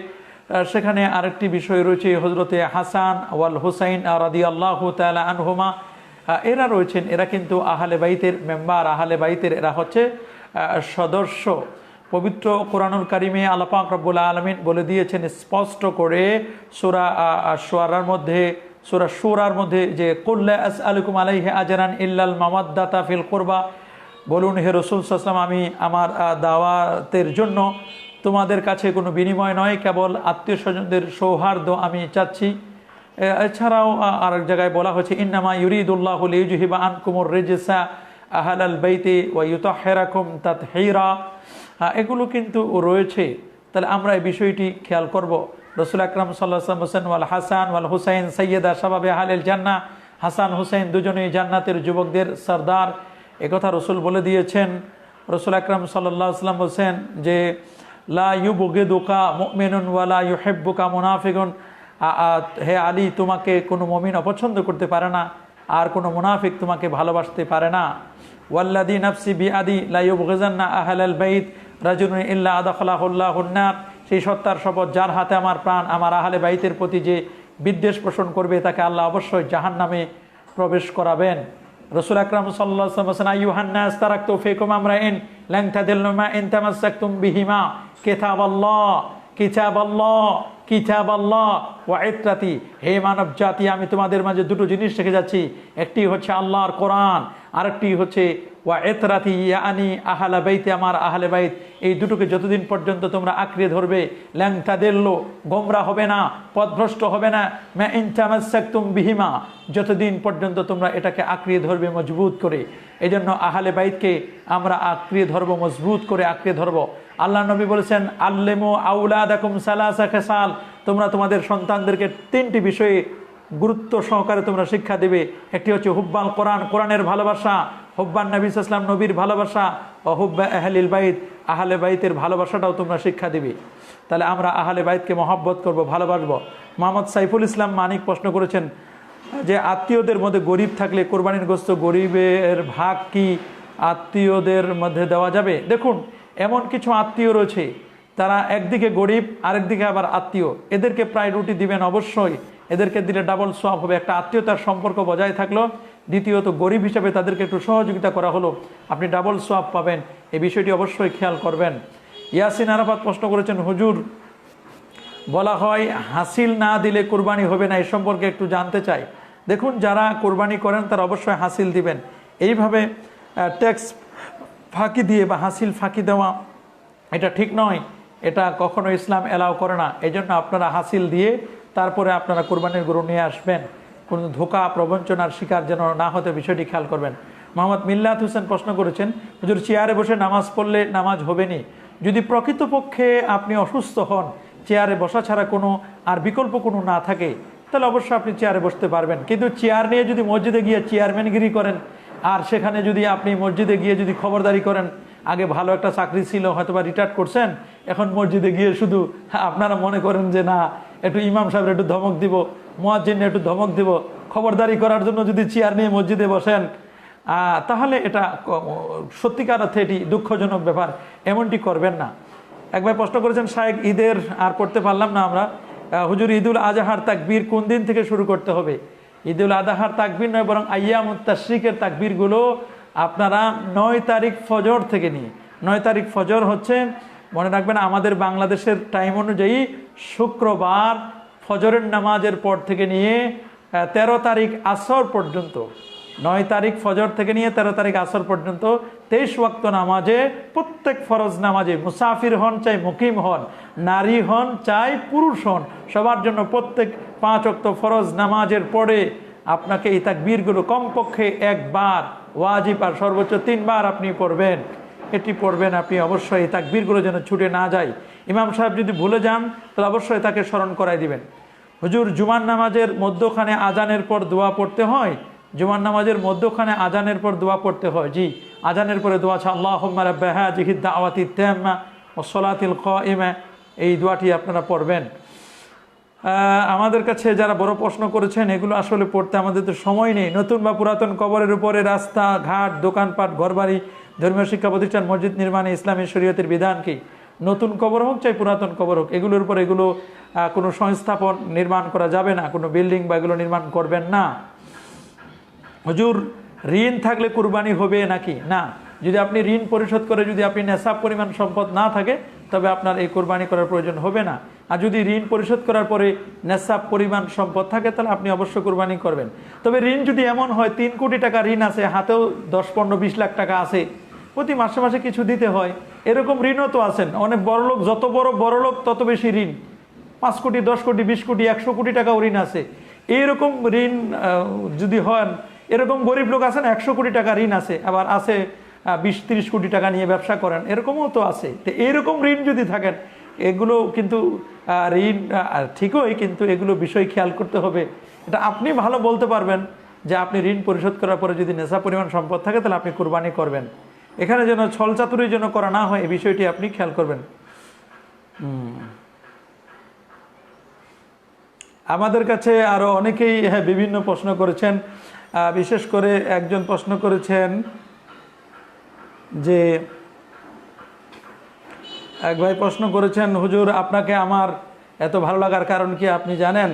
সেখানে আরেকটি বিষয় রয়েছে হযরতে হাসান ওয়াল হুসাইন রাদিয়াল্লাহু তাআলা আনহুমা, এরা রয়েছেন। এরা কিন্তু আহলে বাইতের মেম্বার, আহলে বাইতের এরা হচ্ছে সদস্য। পবিত্র কোরআনুল কারিমে আল্লাহ পাক রব্বুল আলামিন বলে দিয়েছেন স্পষ্ট করে সূরা সূরার মধ্যে যে কুল লা আসআলুকুম আলাইহি আজরান ইল্লাল মাওয়াদ্দাতা ফিল কুরবা, বলুন হে রাসূল সাল্লাল্লাহু আলাইহি ওয়াসাল্লাম, আমি আমার দাওয়াতের জন্য তোমাদের কাছে কোনো বিনিময় নয়, কেবল আত্মীয় স্বজনদের সৌহার্দ্য আমি চাচ্ছি। এছাড়াও আরেক জায়গায় বলা হয়েছে ইন্নামা ইউরিদুল্লাহু লিইউযহিবা আনকুমুর রিজসা আহলাল বাইতি ওয়া ইউতাহহিরাকুম তাতহীরা, এগুলো কিন্তু রয়েছে। তাহলে আমরা এই বিষয়টি খেয়াল করব। রাসূল আকরাম সাল্লাল্লাহু আলাইহি ওয়াসাল্লাম ওয়াল হাসান ওয়াল হুসাইন সাইয়্যিদা শাবাবে আহলিল জান্নাহ, হাসান হুসাইন দুজনেই জান্নাতের যুবকদের সরদার, একথা রাসূল বলে দিয়েছেন। রাসূল আকরাম সাল্লাল্লাহু আলাইহি ওয়াসাল্লাম বলেছেন যে লা ইউবগিদুকা মুমিনুন ওয়া লা ইউহিব্বুকা মুনাফিকুন, হে আলী, তোমাকে কোনো মুমিন অপছন্দ করতে পারে না, আর কোনো মুনাফিক তোমাকে ভালোবাসতে পারে না। ওয়াল্লাযী নাফসি বিয়াদি লা ইউবগিজান্না আহলাল বাইত রাজুলুন ইল্লা আদখালাহুল্লাহুন নার, সেই সত্তার শপথ যার হাতে আমার প্রাণ, আমার আহলে বাইতের প্রতি যে বিদ্বেষ পোষণ করবে তাকে আল্লাহ অবশ্যই জাহান্নামে প্রবেশ করাবেন। রাসূল আকরাম সাল্লাল্লাহু আলাইহি ওয়াসাল্লাম আইয়ুহান নাস তারাকতু ফীকুম আমরাইন লান তাদিল্লু মা ইন তামাসসাকতুম বিহিমা কিতাবাল্লাহ ওয়া ইত্রাতি, হে মানব জাতি, আমি তোমাদের মাঝে দুটো জিনিস রেখে যাচ্ছি, একটি হচ্ছে আল্লাহর কোরআন, আরেকটি হচ্ছে ওয়া ইত্রাতি ইয়ানি আহলে বাইত, আমার আহলে বাইত। এই দুটোকে যতদিন পর্যন্ত তোমরা আঁকড়ে ধরবে, লান তাদিল্লু, গোমরা হবে না, পথভ্রষ্ট হবে না, মা ইন তামাসসাকতুম বিহিমা, যতদিন পর্যন্ত তোমরা এটাকে আঁকড়ে ধরবে মজবুত করে। এজন্য আহলে বাইতকে আমরা আঁকড়ে ধরবো, মজবুত করে আঁকড়ে ধরবো। আল্লাহ নবী বলেছেন আল্লিমু আউলাদাকুম সালাসা খিসাল, তোমরা তোমাদের সন্তানদেরকে 3টি বিষয়ে গুরুত্ব সহকারে তোমরা শিক্ষা দেবে। একটি হচ্ছে হুব্বাল কোরআন, কোরআনের ভালোবাসা, হুব্বান নবী সাল্লাল্লাহু আলাইহি ওয়াসাল্লাম, নবীর ভালোবাসা, ও হুব্বা আহলিল বাইত, আহলে বাইতের ভালোবাসাটাও তোমরা শিক্ষা দিবে। তাহলে আমরা আহলে বাইতকে মহব্বত করব, ভালোবাসবো। মোহাম্মদ সাইফুল ইসলাম মানিক প্রশ্ন করেছেন যে আত্মীয়দের মধ্যে গরিব থাকলে কোরবানির গোশত গরিবের ভাগ কি আত্মীয়দের মধ্যে দেওয়া যাবে? দেখুন, এমন কিছু আত্মীয় রয়েছে তারা একদিকে গরিব আরেকদিকে আবার আত্মীয়, এদেরকে প্রায়োরিটি দিবেন অবশ্যই, এদেরকে দিলে ডাবল সোয়াব হবে। একটা আত্মীয়তার সম্পর্ক বজায় থাকলো, দ্বিতীয়ত গরিব হিসাবে তাদেরকে একটু সহযোগিতা করা হলো, আপনি ডাবল সোয়াব পাবেন। এই বিষয়টি অবশ্যই খেয়াল করবেন। ইয়াসিন আরাফাত প্রশ্ন করেছেন হুজুর, বলা হয় হাসিল না দিলে কোরবানি হবে না, এই সম্পর্কে একটু জানতে চাই। দেখুন, যারা কোরবানি করেন তারা অবশ্যই হাসিল দিবেন। এইভাবে ট্যাক্স ফাঁকি দিয়ে বা হাসিল ফাঁকি দেওয়া এটা ঠিক নয়, এটা কখনো ইসলাম এলাও করে না। এই জন্য আপনারা হাসিল দিয়ে তারপরে আপনারা কোরবানির গরু নিয়ে আসবেন, কোনো ধোঁকা প্রবঞ্চনার শিকার যেন না হতে বিষয়টি খেয়াল করবেন। মোহাম্মদ মিল্লাত হোসেন প্রশ্ন করেছেন হুজুর, চেয়ারে বসে নামাজ পড়লে নামাজ হবে নি? যদি প্রকৃতপক্ষে আপনি অসুস্থ হন, চেয়ারে বসা ছাড়া কোনো আর বিকল্প কোনো না থাকে, তাহলে অবশ্যই আপনি চেয়ারে বসতে পারবেন। কিন্তু চেয়ার নিয়ে যদি মসজিদে গিয়ে চেয়ারম্যানগিরি করেন, আর সেখানে যদি আপনি মসজিদে গিয়ে যদি খবরদারি করেন, আগে ভালো একটা চাকরি ছিল, হয়তো বা রিটায়ার করছেন, এখন মসজিদে গিয়ে শুধু আপনারা মনে করেন যে না একটু ইমাম সাহেবের একটু ধমক দিব, মুয়াজ্জিন একটু ধমক দিব, খবরদারি করার জন্য যদি চেয়ার নিয়ে মসজিদে বসেন, তাহলে এটা সত্যিকার অর্থে এটি দুঃখজনক ব্যাপার, এমনটি করবেন না। একবার প্রশ্ন করেছেন শায়েখ, ঈদের আর করতে পারলাম না আমরা, হুজুর ঈদুল আজহার তাকবীর কোন দিন থেকে শুরু করতে হবে? ঈদুল আজহার তাকবীর নয়, বরং আইয়ামুত তাশরিকের তাকবীরগুলো আপনারা 9 তারিখ ফজর থেকে নিয়ে, 9 তারিখ ফজর হচ্ছে, মনে রাখবেন আমাদের বাংলাদেশের টাইম অনুযায়ী শুক্রবার ফজরের নামাজের পর থেকে নিয়ে 13 তারিখ আসর পর্যন্ত, 9 তারিখ ফজর থেকে নিয়ে 13 তারিখ আসর পর্যন্ত 23 ওয়াক্ত নামাজে, প্রত্যেক ফরজ নামাজে, মুসাফির হন চাই মুকিম হন, নারী হন চাই পুরুষ হন, সবার জন্য প্রত্যেক 5 ওয়াক্ত ফরজ নামাজের পরে আপনাকে এই তাকবীরগুলো কমপক্ষে একবার ওয়াজিব আর সর্বোচ্চ 3 বার আপনি পড়বেন। এটি পড়বেন আপনি অবশ্যই, এই তাকবীরগুলো যেন ছুটে না যায়। ইমাম সাহেব যদি ভুলে যান তাহলে অবশ্যই তাকে স্মরণ করাই দিবেন। হুজুর জুমার নামাজের মধ্যখানে আজানের পর দোয়া পড়তে হয়? জুমার নামাজের মধ্যখানে আজানের পর দোয়া পড়তে হয়, জি। আজানের পরে দোয়া আছে আল্লাহুম্মা রাব্বা হাযিহি দাওয়াতি তাম্মা ওয়াস সালাতিল কাইমা, এই দোয়াটি আপনারা পড়বেন। আমাদের কাছে যারা বড় প্রশ্ন করেছেন এগুলো আসলে পড়তে আমাদের তো সময় নেই। নতুন বা পুরাতন কবরের উপরে রাস্তা ঘাট, দোকানপাট, ঘরবাড়ি, ধর্মীয় শিক্ষা প্রতিষ্ঠান, মসজিদ নির্মাণে ইসলামী শরীয়তের বিধান কি? নতুন কবর হোক চাই পুরাতন কবর হোক, এগুলোর উপর এগুলো কোনো সংস্থাপন নির্মাণ করা যাবে না, কোনো বিল্ডিং বা এগুলো নির্মাণ করবেন না। হুজুর ঋণ থাকলে কুরবানি হবে নাকি? না, যদি আপনি ঋণ পরিশোধ করে যদি আপনি নেশাব পরিমাণ সম্পদ না থাকে তবে আপনার এই কোরবানি করার প্রয়োজন হবে না। আর যদি ঋণ পরিশোধ করার পরে নেশাব পরিমাণ সম্পদ থাকে তাহলে আপনি অবশ্যই কোরবানি করবেন। তবে ঋণ যদি এমন হয় 3 কোটি টাকা ঋণ আছে, হাতেও 10, 15, 20 লাখ টাকা আছে, প্রতি মাসে মাসে কিছু দিতে হয়, এরকম ঋণও তো আছেন। অনেক বড়লোক, যত বড় লোক তত বেশি ঋণ, 5 কোটি, 10 কোটি, 20 কোটি, 100 কোটি টাকাও ঋণ আছে। এইরকম ঋণ যদি হন, এরকম গরিব লোক আছেন 100 কোটি টাকা ঋণ আছে, আবার আছে 20-30 কোটি টাকা নিয়ে ব্যবসা করেন, এরকমও তো আছে। তো এইরকম ঋণ যদি থাকেন, এগুলো কিন্তু ঋণ ঠিকই, কিন্তু এগুলো বিষয় খেয়াল করতে হবে। এটা আপনি ভালো বলতে পারবেন যে আপনি ঋণ পরিশোধ করার পরে যদি নেশা পরিমাণ সম্পদ থাকে তাহলে আপনি কোরবানি করবেন। এখানে যেন ছলচাতুরির জন্য করা না হয়, এই বিষয়টি আপনি খেয়াল করবেন। আমাদের কাছে আরও অনেকেই বিভিন্ন প্রশ্ন করেছেন। বিশেষ করে একজন প্রশ্ন করেছেন যে, এক ভাই প্রশ্ন করেছেন, হুজুর আপনাকে আমার এত ভালো লাগার কারণ কি আপনি জানেন?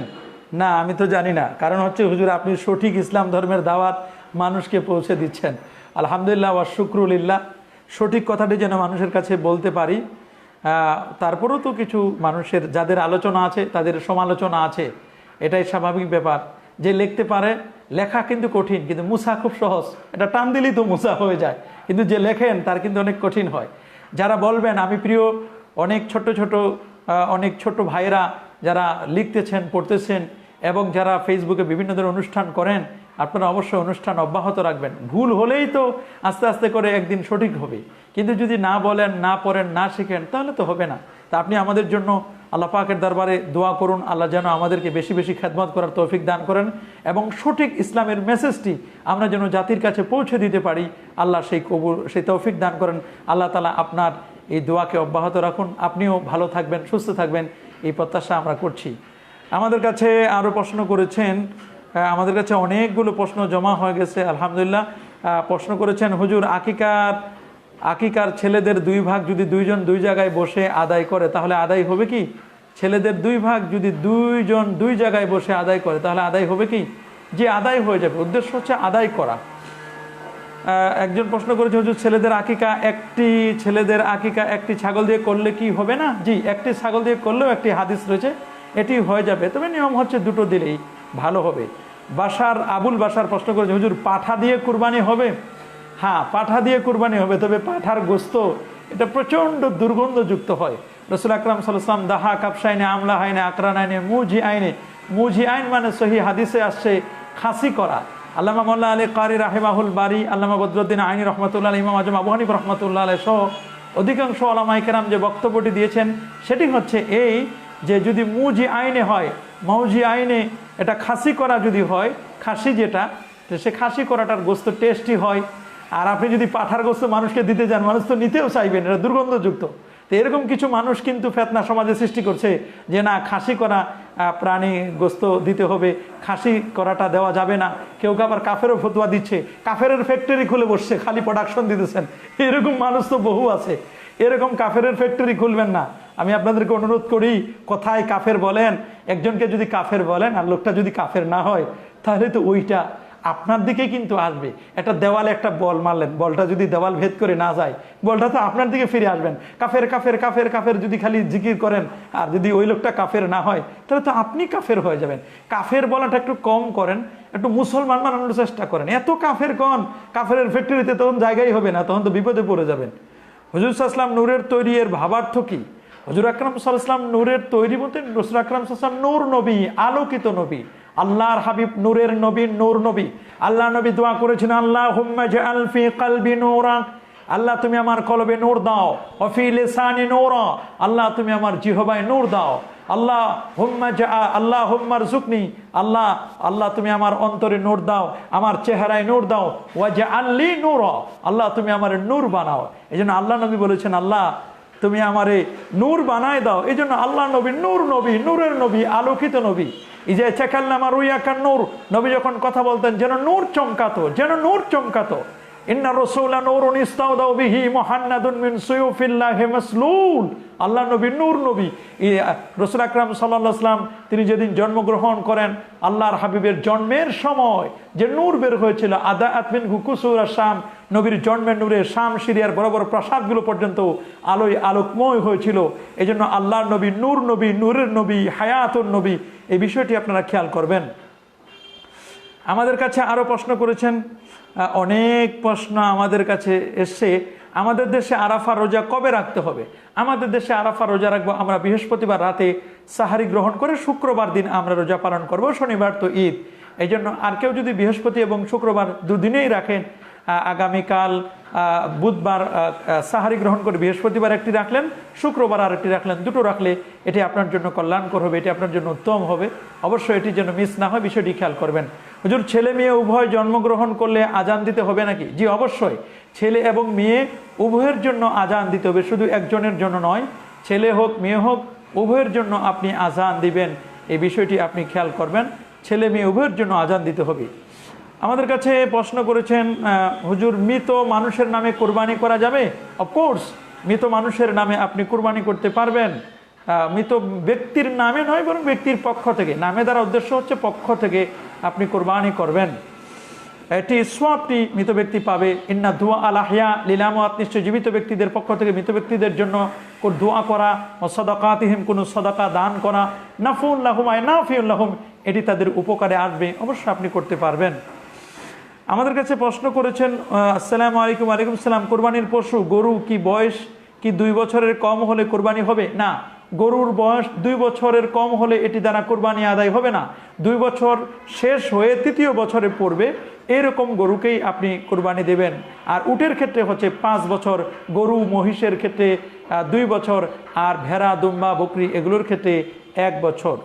না, আমি তো জানি না। কারণ হচ্ছে হুজুর আপনি সঠিক ইসলাম ধর্মের দাওয়াত মানুষকে পৌঁছে দিচ্ছেন। আলহামদুলিল্লাহ ওয়া শুকরুলিল্লাহ। সঠিক কথাটি যেন মানুষের কাছে বলতে পারি। তারপরেও তো কিছু মানুষের যাদের আলোচনা আছে তাদের সমালোচনা আছে, এটাই স্বাভাবিক ব্যাপার। যে লিখতে পারে, লেখা কিন্তু কঠিন, কিন্তু মুসা খুব সহজ, এটা টান দিলেই তো মুসা হয়ে যায়। কিন্তু যে লেখেন তার কিন্তু অনেক কঠিন হয়। যারা বলবেন, আমি প্রিয় অনেক ছোট ভাইয়েরা যারা লিখতেছেন, পড়তেছেন এবং যারা ফেসবুকে বিভিন্ন ধরনের অনুষ্ঠান করেন, আপনারা অবশ্যই অনুষ্ঠান অব্যাহত রাখবেন। ভুল হলেই তো আস্তে আস্তে করে একদিন সঠিক হবে, কিন্তু যদি না বলেন, না পড়েন, না শিখেন তাহলে তো হবে না। তা আপনি আমাদের জন্য আল্লাহ পাকের দরবারে দোয়া করুন, আল্লাহ যেন আমাদেরকে বেশি বেশি খেদমত করার তৌফিক দান করেন এবং সঠিক ইসলামের মেসেজটি আমরা যেন জাতির কাছে পৌঁছে দিতে পারি। আল্লাহ সেই তৌফিক দান করেন। আল্লাহ তাআলা আপনার এই দোয়াকে অব্যাহত রাখুন। আপনিও ভালো থাকবেন, সুস্থ থাকবেন, এই প্রত্যাশা আমরা করছি। আমাদের কাছে আরও প্রশ্ন করেছেন, আমাদের কাছে অনেকগুলো প্রশ্ন জমা হয়ে গেছে আলহামদুলিল্লাহ। প্রশ্ন করেছেন, হুজুর আকিকার ছেলেদের 2 ভাগ যদি 2 জন 2 জায়গায় বসে আদায় করে তাহলে আদায় হবে কি? ছেলেদের 2 ভাগ যদি 2 জন 2 জায়গায় বসে আদায় করে তাহলে আদায় হবে কি? যে আদায় হয়ে যাবে, উদ্দেশ্য হচ্ছে আদায় করা। একজন প্রশ্ন করেছে, হুজুর ছেলেদের আকিকা একটি ছাগল দিয়ে করলে কি হবে না? জি, একটি ছাগল দিয়ে করলেও একটি হাদিস রয়েছে, এটি হয়ে যাবে, তবে নিয়ম হচ্ছে 2টো দিলেই ভালো হবে। আবুল বাসার প্রশ্ন করেছে, হুজুর পাঠা দিয়ে কুরবানি হবে? হ্যাঁ, পাঠা দিয়ে কুরবানি হবে, তবে পাঠার গোস্ত এটা প্রচণ্ড দুর্গন্ধযুক্ত হয়। রাসূল আকরাম সাল্লাল্লাহু আলাইহি ওয়াসাল্লাম দাহা কাপসাইনে আমলা হাইনে আকরানাইনে মুজি আইন মানে সহি হাদিসে আসছে খাসি করা। আল্লামা মোল্লা আলী কারি রাহিমাহুল বারি, আল্লামা বদরুদ্দিন আইনি রহমতুল্লাহ, ইমাম আজম আবু হানিফা রহমতুল্লাহ আলাইহি সহ অধিকাংশ উলামায়ে কেরাম যে বক্তব্যটি দিয়েছেন সেটি হচ্ছে এই যে যদি মুজি আইনে হয়, মৌজি আইনে এটা খাসি করা যদি হয়, খাসি যেটা, সে খাসি করাটার গোস্ত টেস্টি হয়। আর আপনি যদি পাঠার গোস্ত মানুষকে দিতে যান, মানুষ তো নিতেও চাইবেন, এটা দুর্গন্ধযুক্ত। তো এরকম কিছু মানুষ কিন্তু ফেতনা সমাজে সৃষ্টি করছে যে না, খাসি করা প্রাণী গোস্ত দিতে হবে, খাসি করাটা দেওয়া যাবে না। কেউ আবার কাফেরও ফতোয়া দিচ্ছে, কাফেরের ফ্যাক্টরি খুলে বসছে, খালি প্রোডাকশন দিতেছেন। এরকম মানুষ তো বহু আছে। এরকম কাফেরের ফ্যাক্টরি খুলবেন না। আমি আপনাদেরকে অনুরোধ করি, কোথায় কাফের বলেন, একজনকে যদি কাফের বলেন আর লোকটা যদি কাফের না হয় তাহলে তো ওইটা আপনার দিকে কিন্তু আসবে। একটা দেওয়ালে একটা বল মারলেন, বলটা যদি দেওয়াল ভেদ করে না যায়, বলটা তো আপনার দিকে ফিরে আসবেন। কাফের কাফের কাফের কাফের যদি খালি জিকির করেন আর যদি ওই লোকটা কাফের না হয়, তাহলে তো আপনি কাফের হয়ে যাবেন। কাফের বলাটা একটু কম করেন, একটু মুসলমান বানানোর চেষ্টা করেন। এত কাফের কন, কাফের ফ্যাক্টরিতে তখন জায়গাই হবে না, তখন তো বিপদে পড়ে যাবেন। হুজুর সাল্লাল্লাহু আলাইহি ওয়াসাল্লাম নূরের তৈরি, এর ভাবার্থ কি? হুজুর আকরাম সাল্লাল্লাহু আলাইহি ওয়াসাল্লাম নূরের তৈরি বলতে রাসূল আকরাম সাল্লাল্লাহু আলাইহি ওয়াসাল্লাম নূর নবী, আলোকিত নবী, আল্লাহর হাবিব, নূরের নবী, নূর নবী। আল্লাহ নবী দোয়া করেছেন, আল্লাহুম্মা জাআল ফি কলবি নূরা, আল্লাহ তুমি আমার কলবে নূর দাও। ওয়া ফি লিসানি নূরা, আল্লাহ তুমি আমার জিহবায় নূর দাও। আল্লাহুম্মা রযুকনি, আল্লাহ আল্লাহ তুমি আমার অন্তরে নূর দাও, আমার চেহারায় নূর দাও। ওয়াজআল লি নূরা, আল্লাহ তুমি আমার নূর বানাও। এজন্য আল্লাহ নবী বলেছেন, আল্লাহ তুমি আমারে নূর বানায় দাও। এই জন্য আল্লাহ নবী নূর নবী, নূরের নবী, আলোকিত নবী। ইজা তাকাল্লামা রুয়াকা নূর, নবী যখন কথা বলতেন যেন নূর চমকাতো, যেন নূর চমকাতো। ইন্না রাসূলা নূরুন ইস্তাওদাউ বিহি মুহান্নাদুন মিন সুয়ুফিল্লাহি মাসলুল, আল্লাহ নবী নূর নবী। রাসূল আকরাম সাল্লাল্লাহু আলাইহি ওয়াসাল্লাম তিনি যেদিন জন্মগ্রহণ করেন, আল্লাহর হাবিবের জন্মের সময় যে নূর বের হয়েছিল, আদাআত মিনহু কুসুরা শাম, নবীর জন্মের নূরে শাম সিরিয়ার বড় বড় প্রাসাদগুলো পর্যন্ত আলোয় আলোকময় হয়েছিল। এজন্য আল্লাহর নবী নূর নবী, নূরের নবী, হায়াতুন নবী। এই বিষয়টি আপনারা খেয়াল করবেন। আমাদের কাছে আরো প্রশ্ন করেছেন, অনেক প্রশ্ন আমাদের কাছে এসছে। আমাদের দেশে আরাফা রোজা কবে রাখতে হবে? আমাদের দেশে আরাফা রোজা রাখবো আমরা বৃহস্পতিবার রাতে সাহারি গ্রহণ করে শুক্রবার দিন আমরা রোজা পালন করব। শনিবার তো ঈদ, এই জন্য আর কেউ যদি বৃহস্পতি এবং শুক্রবার দুদিনেই রাখেন, আগামীকাল বুধবার সাহারি গ্রহণ করে বৃহস্পতিবার একটি রাখলেন, শুক্রবার আর একটি রাখলেন, দুটো রাখলে এটি আপনার জন্য কল্যাণকর হবে, এটি আপনার জন্য উত্তম হবে। অবশ্যই এটি যেন মিস না হয়, বিষয়টি খেয়াল করবেন। হুজুর, ছেলে মেয়ে উভয় জন্মগ্রহণ করলে আজান দিতে হবে নাকি? জি অবশ্যই, ছেলে এবং মেয়ে উভয়ের জন্য আজান দিতে হবে, শুধু একজনের জন্য নয়। ছেলে হোক মেয়ে হোক উভয়ের জন্য আপনি আজান দিবেন, এই বিষয়টি আপনি খেয়াল করবেন। ছেলে মেয়ে উভয়ের জন্য আজান দিতে হবে। আমাদের কাছে প্রশ্ন করেছেন, হুজুর মৃত মানুষের নামে কোরবানি করা যাবে? অফকোর্স, মৃত মানুষের নামে আপনি কোরবানি করতে পারবেন। মৃত ব্যক্তির নামে নয়, বরং ব্যক্তির পক্ষ থেকে। নামে দ্বারা উদ্দেশ্য হচ্ছে পক্ষ থেকে আপনি কোরবানি করবেন, এটি সোয়াবটি মৃত ব্যক্তি পাবে। ইন্না দুয়া আল আহইয়া লিল আমওয়াত, নিশ্চয় জীবিত ব্যক্তিদের পক্ষ থেকে মৃত ব্যক্তিদের জন্য দোয়া করা, ও সাদাকাতিহিম, কোনো সাদাকা দান করা, নাফুল লাহুম আয় নাফিউল লাহুম, এটি তাদের উপকারে আসবে, অবশ্যই আপনি করতে পারবেন। আমাদের কাছে প্রশ্ন করেছেন, আসসালামু আলাইকুম। ওয়ালাইকুম সালাম। কোরবানির পশু গরু কি বয়স কি 2 বছরের কম হলে কোরবানি হবে? না, গরুর বয়স 2 বছরের কম হলে এটি দ্বারা কোরবানি আদায় হবে না। 2 বছর শেষ হয়ে 3য় বছরে পড়বে, এরকম গরুকেই আপনি কোরবানি দেবেন। আর উটের ক্ষেত্রে হচ্ছে 5 বছর, গরু মহিষের ক্ষেত্রে 2 বছর, আর ভেড়া দুম্বা বকরি এগুলোর ক্ষেত্রে 1 বছর।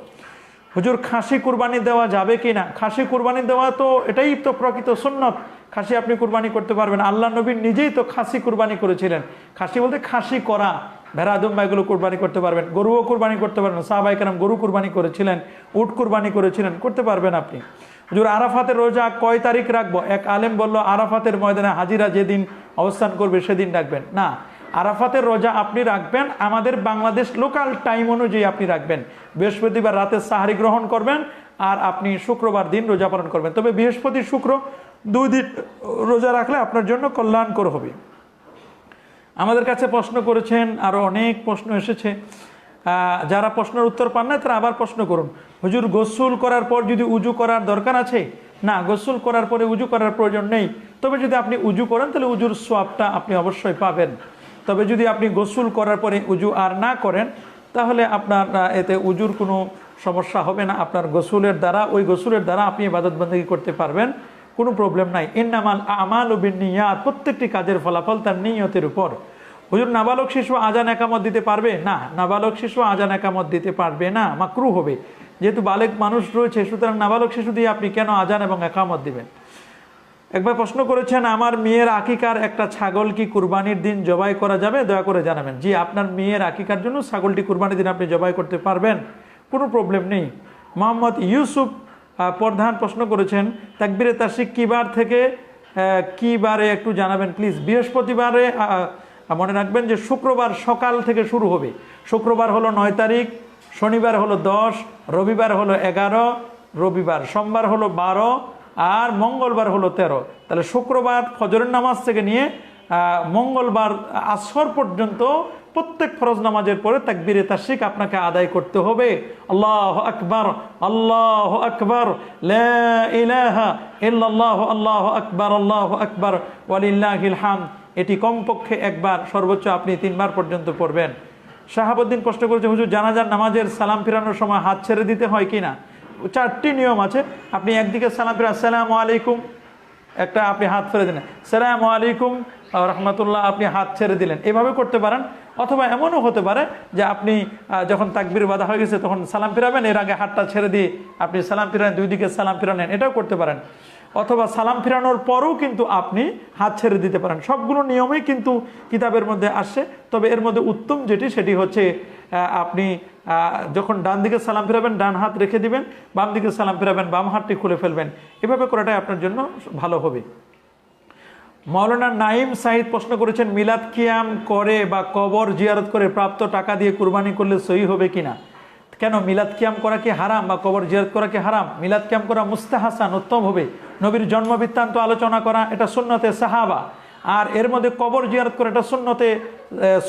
হুজুর, খাসি কুরবানি দেওয়া যাবে কি না? খাসি কুরবানি দেওয়া তো এটাই তো প্রকৃত সুন্নত। খাসি আপনি কুরবানি করতে পারবেন, আল্লাহ নবী নিজেই তো খাসি কুরবানি করেছিলেন। খাসি বলতে খাসি করা, ভেড়া দুম্বা এগুলো কুরবানি করতে পারবেন, গরুও কুরবানি করতে পারবেন। সাহাবায়ে কেরাম গরু কুরবানি করেছিলেন, উট কুরবানি করেছিলেন, করতে পারবেন আপনি। হুজুর, আরাফাতের রোজা কয় তারিখ রাখবো? এক আলেম বলল আরাফাতের ময়দানে হাজিরা যেদিন অবস্থান করবে সেদিন রাখবেন। না, আরাফাতের রোজা আপনি রাখবেন আমাদের বাংলাদেশ লোকাল টাইম অনুযায়ী আপনি রাখবেন। বৃহস্পতিবার রাতে সাহারি গ্রহণ করবেন আর আপনি শুক্রবার দিন রোজা পালন করবেন। তবে বৃহস্পতি শুক্র 2 দিন রোজা রাখলে আপনার জন্য কল্যাণকর হবে। আমাদের কাছে প্রশ্ন করেছেন, আরো অনেক প্রশ্ন এসেছে। যারা প্রশ্নের উত্তর পান না তারা আবার প্রশ্ন করুন। হুজুর, গোসল করার পর যদি উজু করার দরকার আছে? না, গোসল করার পরে উজু করার প্রয়োজন নেই। তবে যদি আপনি উজু করেন তাহলে উজুর সোয়াবটা আপনি অবশ্যই পাবেন। তবে যদি আপনি গোসল করার পরে উজু আর না করেন তাহলে আপনার এতে উজুর কোনো সমস্যা হবে না। আপনার গোসলের দ্বারা, ওই গোসলের দ্বারা আপনি ইবাদত বন্দেগী করতে পারবেন, কোনো প্রবলেম নাই। ইন্নামাল আমালু বিন্নিয়াত, প্রত্যেকটি কাজের ফলাফল তার নিয়তের উপর। হুজুর, নাবালক শিশু আজান একামত দিতে পারবে? না, নাবালক শিশু আজান একামত দিতে পারবে না, মাকরুহ হবে। যেহেতু বালেক মানুষ রয়েছে, সুতরাং নাবালক শিশু দিয়ে আপনি কেন আজান এবং একামত দিবেন? একবার প্রশ্ন করেছেন, আমার মেয়ের আকিকার একটা ছাগল কি কুরবানির দিন জবাই করা যাবে? দয়া করে জানাবেন। জি, আপনার মেয়ের আকিকার জন্য ছাগলটি কুরবানির দিন আপনি জবাই করতে পারবেন, কোনো প্রবলেম নেই। মোহাম্মদ ইউসুফ প্রধান প্রশ্ন করেছেন, তাকবীরে তাশরিক কি বার থেকে কি বারে একটু জানাবেন প্লিজ। বৃহস্পতিবারে, মনে রাখবেন যে শুক্রবার সকাল থেকে শুরু হবে। শুক্রবার হলো 9 তারিখ, শনিবার হলো 10, রবিবার হলো 11, সোমবার হলো 12, আর মঙ্গলবার হলো 13। তাহলে শুক্রবার ফজরের নামাজ থেকে নিয়ে মঙ্গলবার আসর পর্যন্ত প্রত্যেক ফরজ নামাজের পরে তাকবীরে তাশরিক আপনাকে আদায় করতে হবে। আল্লাহু আকবার, আল্লাহু আকবার, লা ইলাহা ইল্লাল্লাহ, আল্লাহু আকবার, আল্লাহু আকবার, ওয়ালিল্লাহিল হামদ। এটি কমপক্ষে একবার, সর্বোচ্চ আপনি 3 বার পর্যন্ত পড়বেন। শাহাবুদ্দিন প্রশ্ন করেছে, হুজুর জানাজার নামাজের সালাম ফিরানোর সময় হাত ছেড়ে দিতে হয় কিনা? 4টি নিয়ম আছে। আপনি একদিকে সালাম ফিরে আসসালামু আলাইকুম, একটা আপনি হাত ছেড়ে দিলেন, আসসালামু আলাইকুম রাহমাতুল্লাহ, আপনি হাত ছেড়ে দিলেন, এভাবে করতে পারেন। অথবা এমনও হতে পারে যে আপনি যখন তাকবীর বাঁধা হয়ে গেছে তখন সালাম ফিরাবেন, এর আগে হাতটা ছেড়ে দিয়ে আপনি সালাম ফিরান, 2 দিকে সালাম ফিরানেন, এটাও করতে পারেন। অথবা সালাম ফিরানোর পরেও কিন্তু আপনি হাত ছেড়ে দিতে পারেন। সবগুলো নিয়মেই কিন্তু কিতাবের মধ্যে আসে। তবে এর মধ্যে উত্তম যেটি, সেটি হচ্ছে আপনি যখন ডান দিকে সালাম ফিরাবেন ডান হাত রেখে দিবেন, বাম দিকে সালাম ফিরাবেন বাম হাতটি খুলে ফেলবেন। এভাবে করাটাই আপনার জন্য ভালো হবে। মাওলানা নাইম সাহিদ প্রশ্ন করেছেন, মিলাদ কিয়াম করে বা কবর জিয়ারত করে প্রাপ্ত টাকা দিয়ে কুরবানি করলে সহি হবে কিনা? কেন, মিলাদ কিয়াম করা কি হারাম বা কবর জিয়ারত করা কি হারাম? মিলাদ কিয়াম করা মুস্তাহাসান, উত্তম হবে। নবীর জন্ম বৃত্তান্ত আলোচনা করা এটা সুন্নতে সাহাবা, আর এর মধ্যে কবর জিয়ারত করা এটা সুন্নতে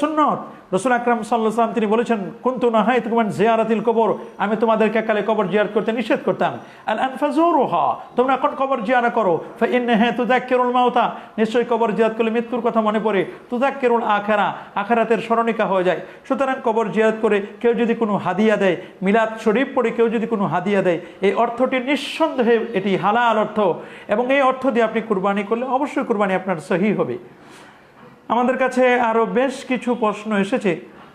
সুন্নত। রাসূল আকরাম সাল্লাল্লাহু আলাইহি ওয়াসাল্লাম তিনি বলেছেন, কুনতু নাহাইতুকুম আন জিয়ারাতিল কবর, আমি তোমাদেরকে কালে কবর জিয়ারত করতে নিষেধ করতাম। আল আনফাজুরুহা, তোমরা এখন কবর জিয়ারত করো। ফা ইন্নাহা তুযাক্কিরুল মাউতা, নিশ্চয়ই কবর জিয়ারত করলে মৃত্যুর কথা মনে পড়ে। তুযাক্কিরুল আখিরা, আখিরাতের স্মরণিকা হয়ে যায়। সুতরাং কবর জিয়ারত করে কেউ যদি কোনো হাদিয়া দেয়, মিলাদ শরীফ পড়ে কেউ যদি কোনো হাদিয়া দেয়, এই অর্থটি নিঃসন্দেহে এটি হালাল অর্থ, এবং এই অর্থ দিয়ে আপনি কুরবানি করলে অবশ্যই কুরবানি আপনার সহি হবে। আমাদের কাছে আরও বেশ কিছু প্রশ্ন এসেছে।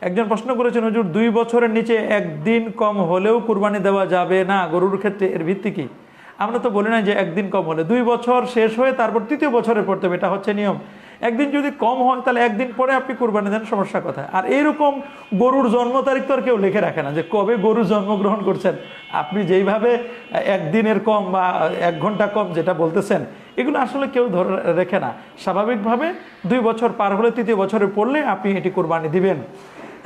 একজন প্রশ্ন করেছেন, হুজুর 2 বছরের নিচে একদিন কম হলেও কুরবানি দেওয়া যাবে না গরুর ক্ষেত্রে, এর ভিত্তি কি? আমরা তো বলি না যে একদিন কম হলে, 2 বছর শেষ হয়ে তারপর 3য় বছরে পড়তে হবে, এটা হচ্ছে নিয়ম। একদিন যদি কম হয় তাহলে একদিন পরে আপনি কুরবানি দেন, সমস্যা কোথায়? আর এইরকম গরুর জন্ম তারিখ তো আর কেউ লিখে রাখে না যে কবে গরু জন্মগ্রহণ করছেন। আপনি যেইভাবে একদিনের কম বা 1 ঘন্টা কম যেটা বলতেছেন, এগুলো আসলে কেউ ধরে রেখে না। স্বাভাবিকভাবে 2 বছর পার হলে 3য় বছরে পড়লে আপনি এটি কুরবানি দিবেন।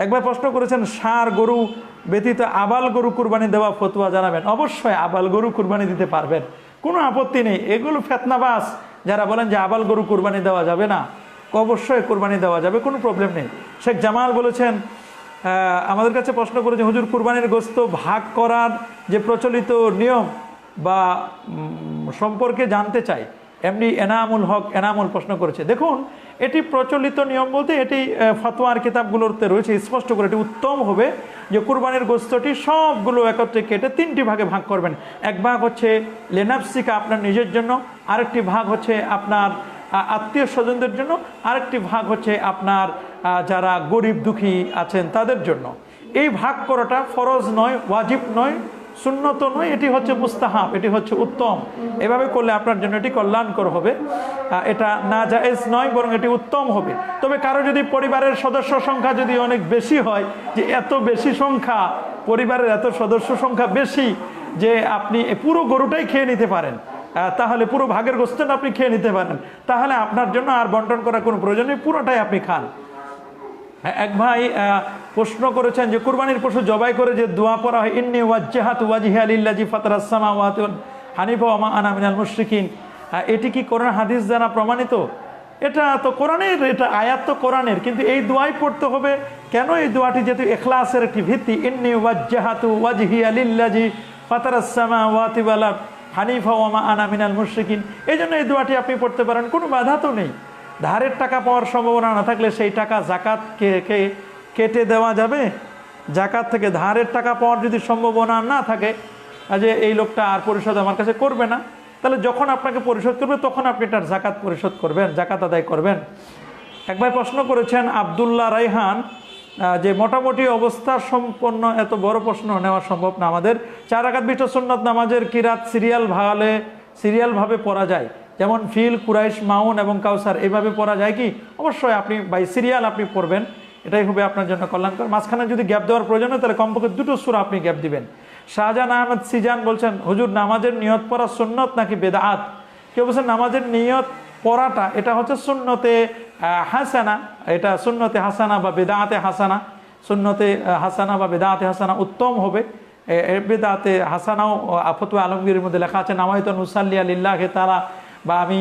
একবার প্রশ্ন করেছেন, ষাঁড় গরু ব্যতীত আবাল গরু কুরবানি দেওয়া ফতোয়া জানাবেন। অবশ্যই আবাল গরু কুরবানি দিতে পারবেন, কোনো আপত্তি নেই। এগুলো ফেতনাবাস যারা বলেন যে আবাল গরু কুরবানি দেওয়া যাবে না, অবশ্যই কুরবানি দেওয়া যাবে, কোনো প্রবলেম নেই। শেখ জামাল বলেছেন, আমাদের কাছে প্রশ্ন করেছে, হুজুর কুরবানির গোশত ভাগ করার যে প্রচলিত নিয়ম বা সম্পর্কে জানতে চাই। এমনি এনামুল হক এনামুল প্রশ্ন করেছে। দেখুন, এটি প্রচলিত নিয়ম বলতে এটি ফতোয়ার কিতাবগুলোতে রয়েছে স্পষ্ট করে। এটি উত্তম হবে যে কুরবানির গোশতটি সবগুলো একত্রে কেটে 3টি ভাগে ভাগ করবেন। এক ভাগ হচ্ছে লেনাফসিকা, আপনার নিজের জন্য, আরেকটি ভাগ হচ্ছে আপনার আত্মীয় স্বজনদের জন্য, আরেকটি ভাগ হচ্ছে আপনার যারা গরিব দুঃখী আছেন তাদের জন্য। এই ভাগ করাটা ফরজ নয়, ওয়াজিব নয়, সুন্নত নয়, এটি হচ্ছে মুস্তাহাব, এটি হচ্ছে উত্তম। এভাবে করলে আপনার জন্য এটি কল্যাণকর হবে। এটা না জায়েজ নয়, বরং এটি উত্তম হবে। তবে কারো যদি পরিবারের সদস্য সংখ্যা যদি অনেক বেশি হয়, যে এত বেশি সংখ্যা, পরিবারের এত সদস্য সংখ্যা বেশি যে আপনি পুরো গরুটাই খেয়ে নিতে পারেন, তাহলে পুরো ভাগের গোশতটা আপনি খেয়ে নিতে পারেন, তাহলে আপনার জন্য আর বন্টন করার কোনো প্রয়োজন নেই, পুরোটাই আপনি খান। এক ভাই প্রশ্ন করেছেন যে কুরবানির পশু জবাই করে যে দোয়া পড়া হয়, ইন্নী ওয়াজ্জাহাতু ওয়াজহিয়া লিল্লাযী ফাতারাস সামাওয়াতি ওয়াল হানিফা ওয়া মা আনা মিনাল মুশরিকিন, এটি কি কোরআন হাদিস দ্বারা প্রমাণিত? এটা তো কোরআনের, এটা আয়াত তো কোরআনের, কিন্তু এই দোয়াই পড়তে হবে কেন? এই দোয়াটি যেহেতু ইখলাসের একটি ভিত্তি, ইন্নী ওয়াজ্জাহাতু ওয়াজহিয়া লিল্লাযী ফাতারাস সামাওয়াতি ওয়াল হানিফা ওয়া মা আনা মিনাল মুশরিকিন, এই জন্য এই দোয়াটি আপনি পড়তে পারেন, কোনো বাধা তো নেই। ধারের টাকা পাওয়ার সম্ভাবনা না থাকলে সেই টাকা জাকাত কেটে দেওয়া যাবে। জাকাত থেকে ধারের টাকা পাওয়ার যদি সম্ভাবনা না থাকে যে এই লোকটা আর পরিশোধ আমার কাছে করবে না, তাহলে যখন আপনাকে পরিশোধ করবে তখন আপনি তার জাকাত পরিশোধ করবেন, জাকাত আদায় করবেন। একবার প্রশ্ন করেছেন আবদুল্লাহ রায়হান, যে মোটামুটি অবস্থা সম্পন্ন, এত বড় প্রশ্ন নেওয়া সম্ভব না আমাদের। 4 রাকাত বিশিষ্ট সুন্নাত নামাজের কিরাত সিরিয়ালভাবে পড়া যায়, যেমন ফিল, কুরাইশ, মাউন এবং কাউসার, এইভাবে পড়া যায় কি? অবশ্যই আপনি বাই সিরিয়াল আপনি পড়বেন, এটাই হবে আপনার জন্য কল্যাণকর। মাঝখানে যদি গ্যাপ দেওয়ার প্রয়োজন হয় তাহলে কমপক্ষে 2টো সূরা আপনি গ্যাপ দিবেন। শাহজাহান আহমেদ সিজান বলছেন, হুজুর নামাজের নিয়ত পড়া সুন্নত নাকি বেদাত? কেউ বলছেন নামাজের নিয়ত পড়াটা এটা হচ্ছে সুন্নতে হাসানা, এটা সুন্নতে হাসানা বা বেদাতে হাসানা, সুন্নতে হাসানা বা বেদাতে হাসানা উত্তম হবে। বেদাতে হাসানাও ফতোয়া আলমগীরের মধ্যে লেখা আছে, নামায়তু নুসাল্লি লিল্লাহি তাআলা, বা আমি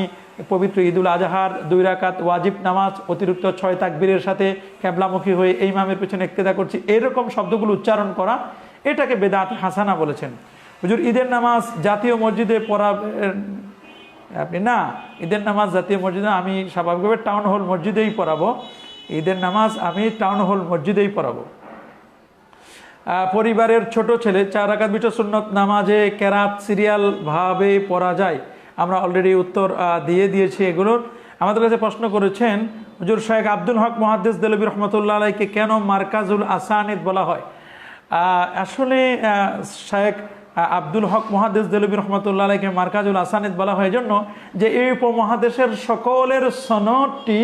পবিত্র ঈদুল আজহার 2 রাকাত ওয়াজিব নামাজ অতিরিক্ত 6 তাকবীরের সাথে কিবলামুখী হয়ে এই ইমামের পিছনে ইক্তেদা করছি, এরকম শব্দগুলো উচ্চারণ করা, এটাকে বেদাত হাসানা বলেছেন। হুজুর ঈদের নামাজ জাতীয় মসজিদে পড়াবেন আপনি? না, ঈদের নামাজ জাতীয় মসজিদে, আমি স্বাভাবিকভাবে টাউন হল মসজিদেই পড়াবো। ঈদের নামাজ আমি টাউন হল মসজিদেই পড়াবো। পরিবারের ছোট ছেলে 4 রাকাত বিতর সুন্নত নামাজে কেরাত সিরিয়াল ভাবে পড়া যায়? আমরা অলরেডি উত্তর দিয়ে দিয়েছি এগুলোর। আমাদের কাছে প্রশ্ন করেছেন হুজুর শেখ আব্দুল হক মুহাদ্দিস দেলবি রহমতুল্লাহ আলাইকে কেন মারকাজুল আসানিদ বলা হয়? আসলে শেখ আব্দুল হক মুহাদ্দিস দেলবি রহমতুল্লাহ আলাইকে মারকাজুল আসানিদ বলা হয় জন্য যে এই উপমহাদেশের সকলের সনদটি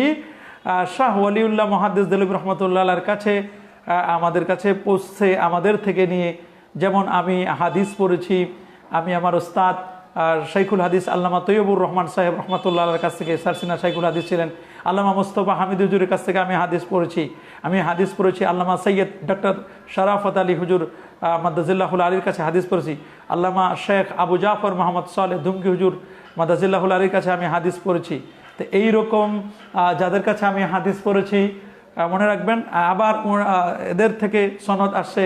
শাহ ওয়ালিউল্লাহ মুহাদ্দিস দেলবি রহমতুল্লাহ আলাইর কাছে আমাদের কাছে পৌঁছছে আমাদের থেকে নিয়ে। যেমন আমি হাদিস পড়েছি, আমি আমার ওস্তাদ শাইখুল হাদিস আল্লামা তৈয়বুর রহমান সাহেব রহমতুল্লাহর কাছ থেকে, সারসিনা শাইখুল হাদিস ছিলেন, আল্লামা মুস্তফা হামিদ হুজুরের কাছ থেকে আমি হাদিস পড়েছি। আল্লামা সৈয়দ ডক্টর শরাফত আলী হুজুর মাদাজিল্লাহুল আলীর কাছে হাদিস পড়েছি। আল্লামা শেখ আবু জাফর মোহাম্মদ সালেহ ধুমকি হুজুর মাদাজিল্লাহুল আলীর কাছে আমি হাদিস পড়েছি। তো এইরকম যাদের কাছে আমি হাদিস পড়েছি মনে রাখবেন। আবার এদের থেকে সনদ আসছে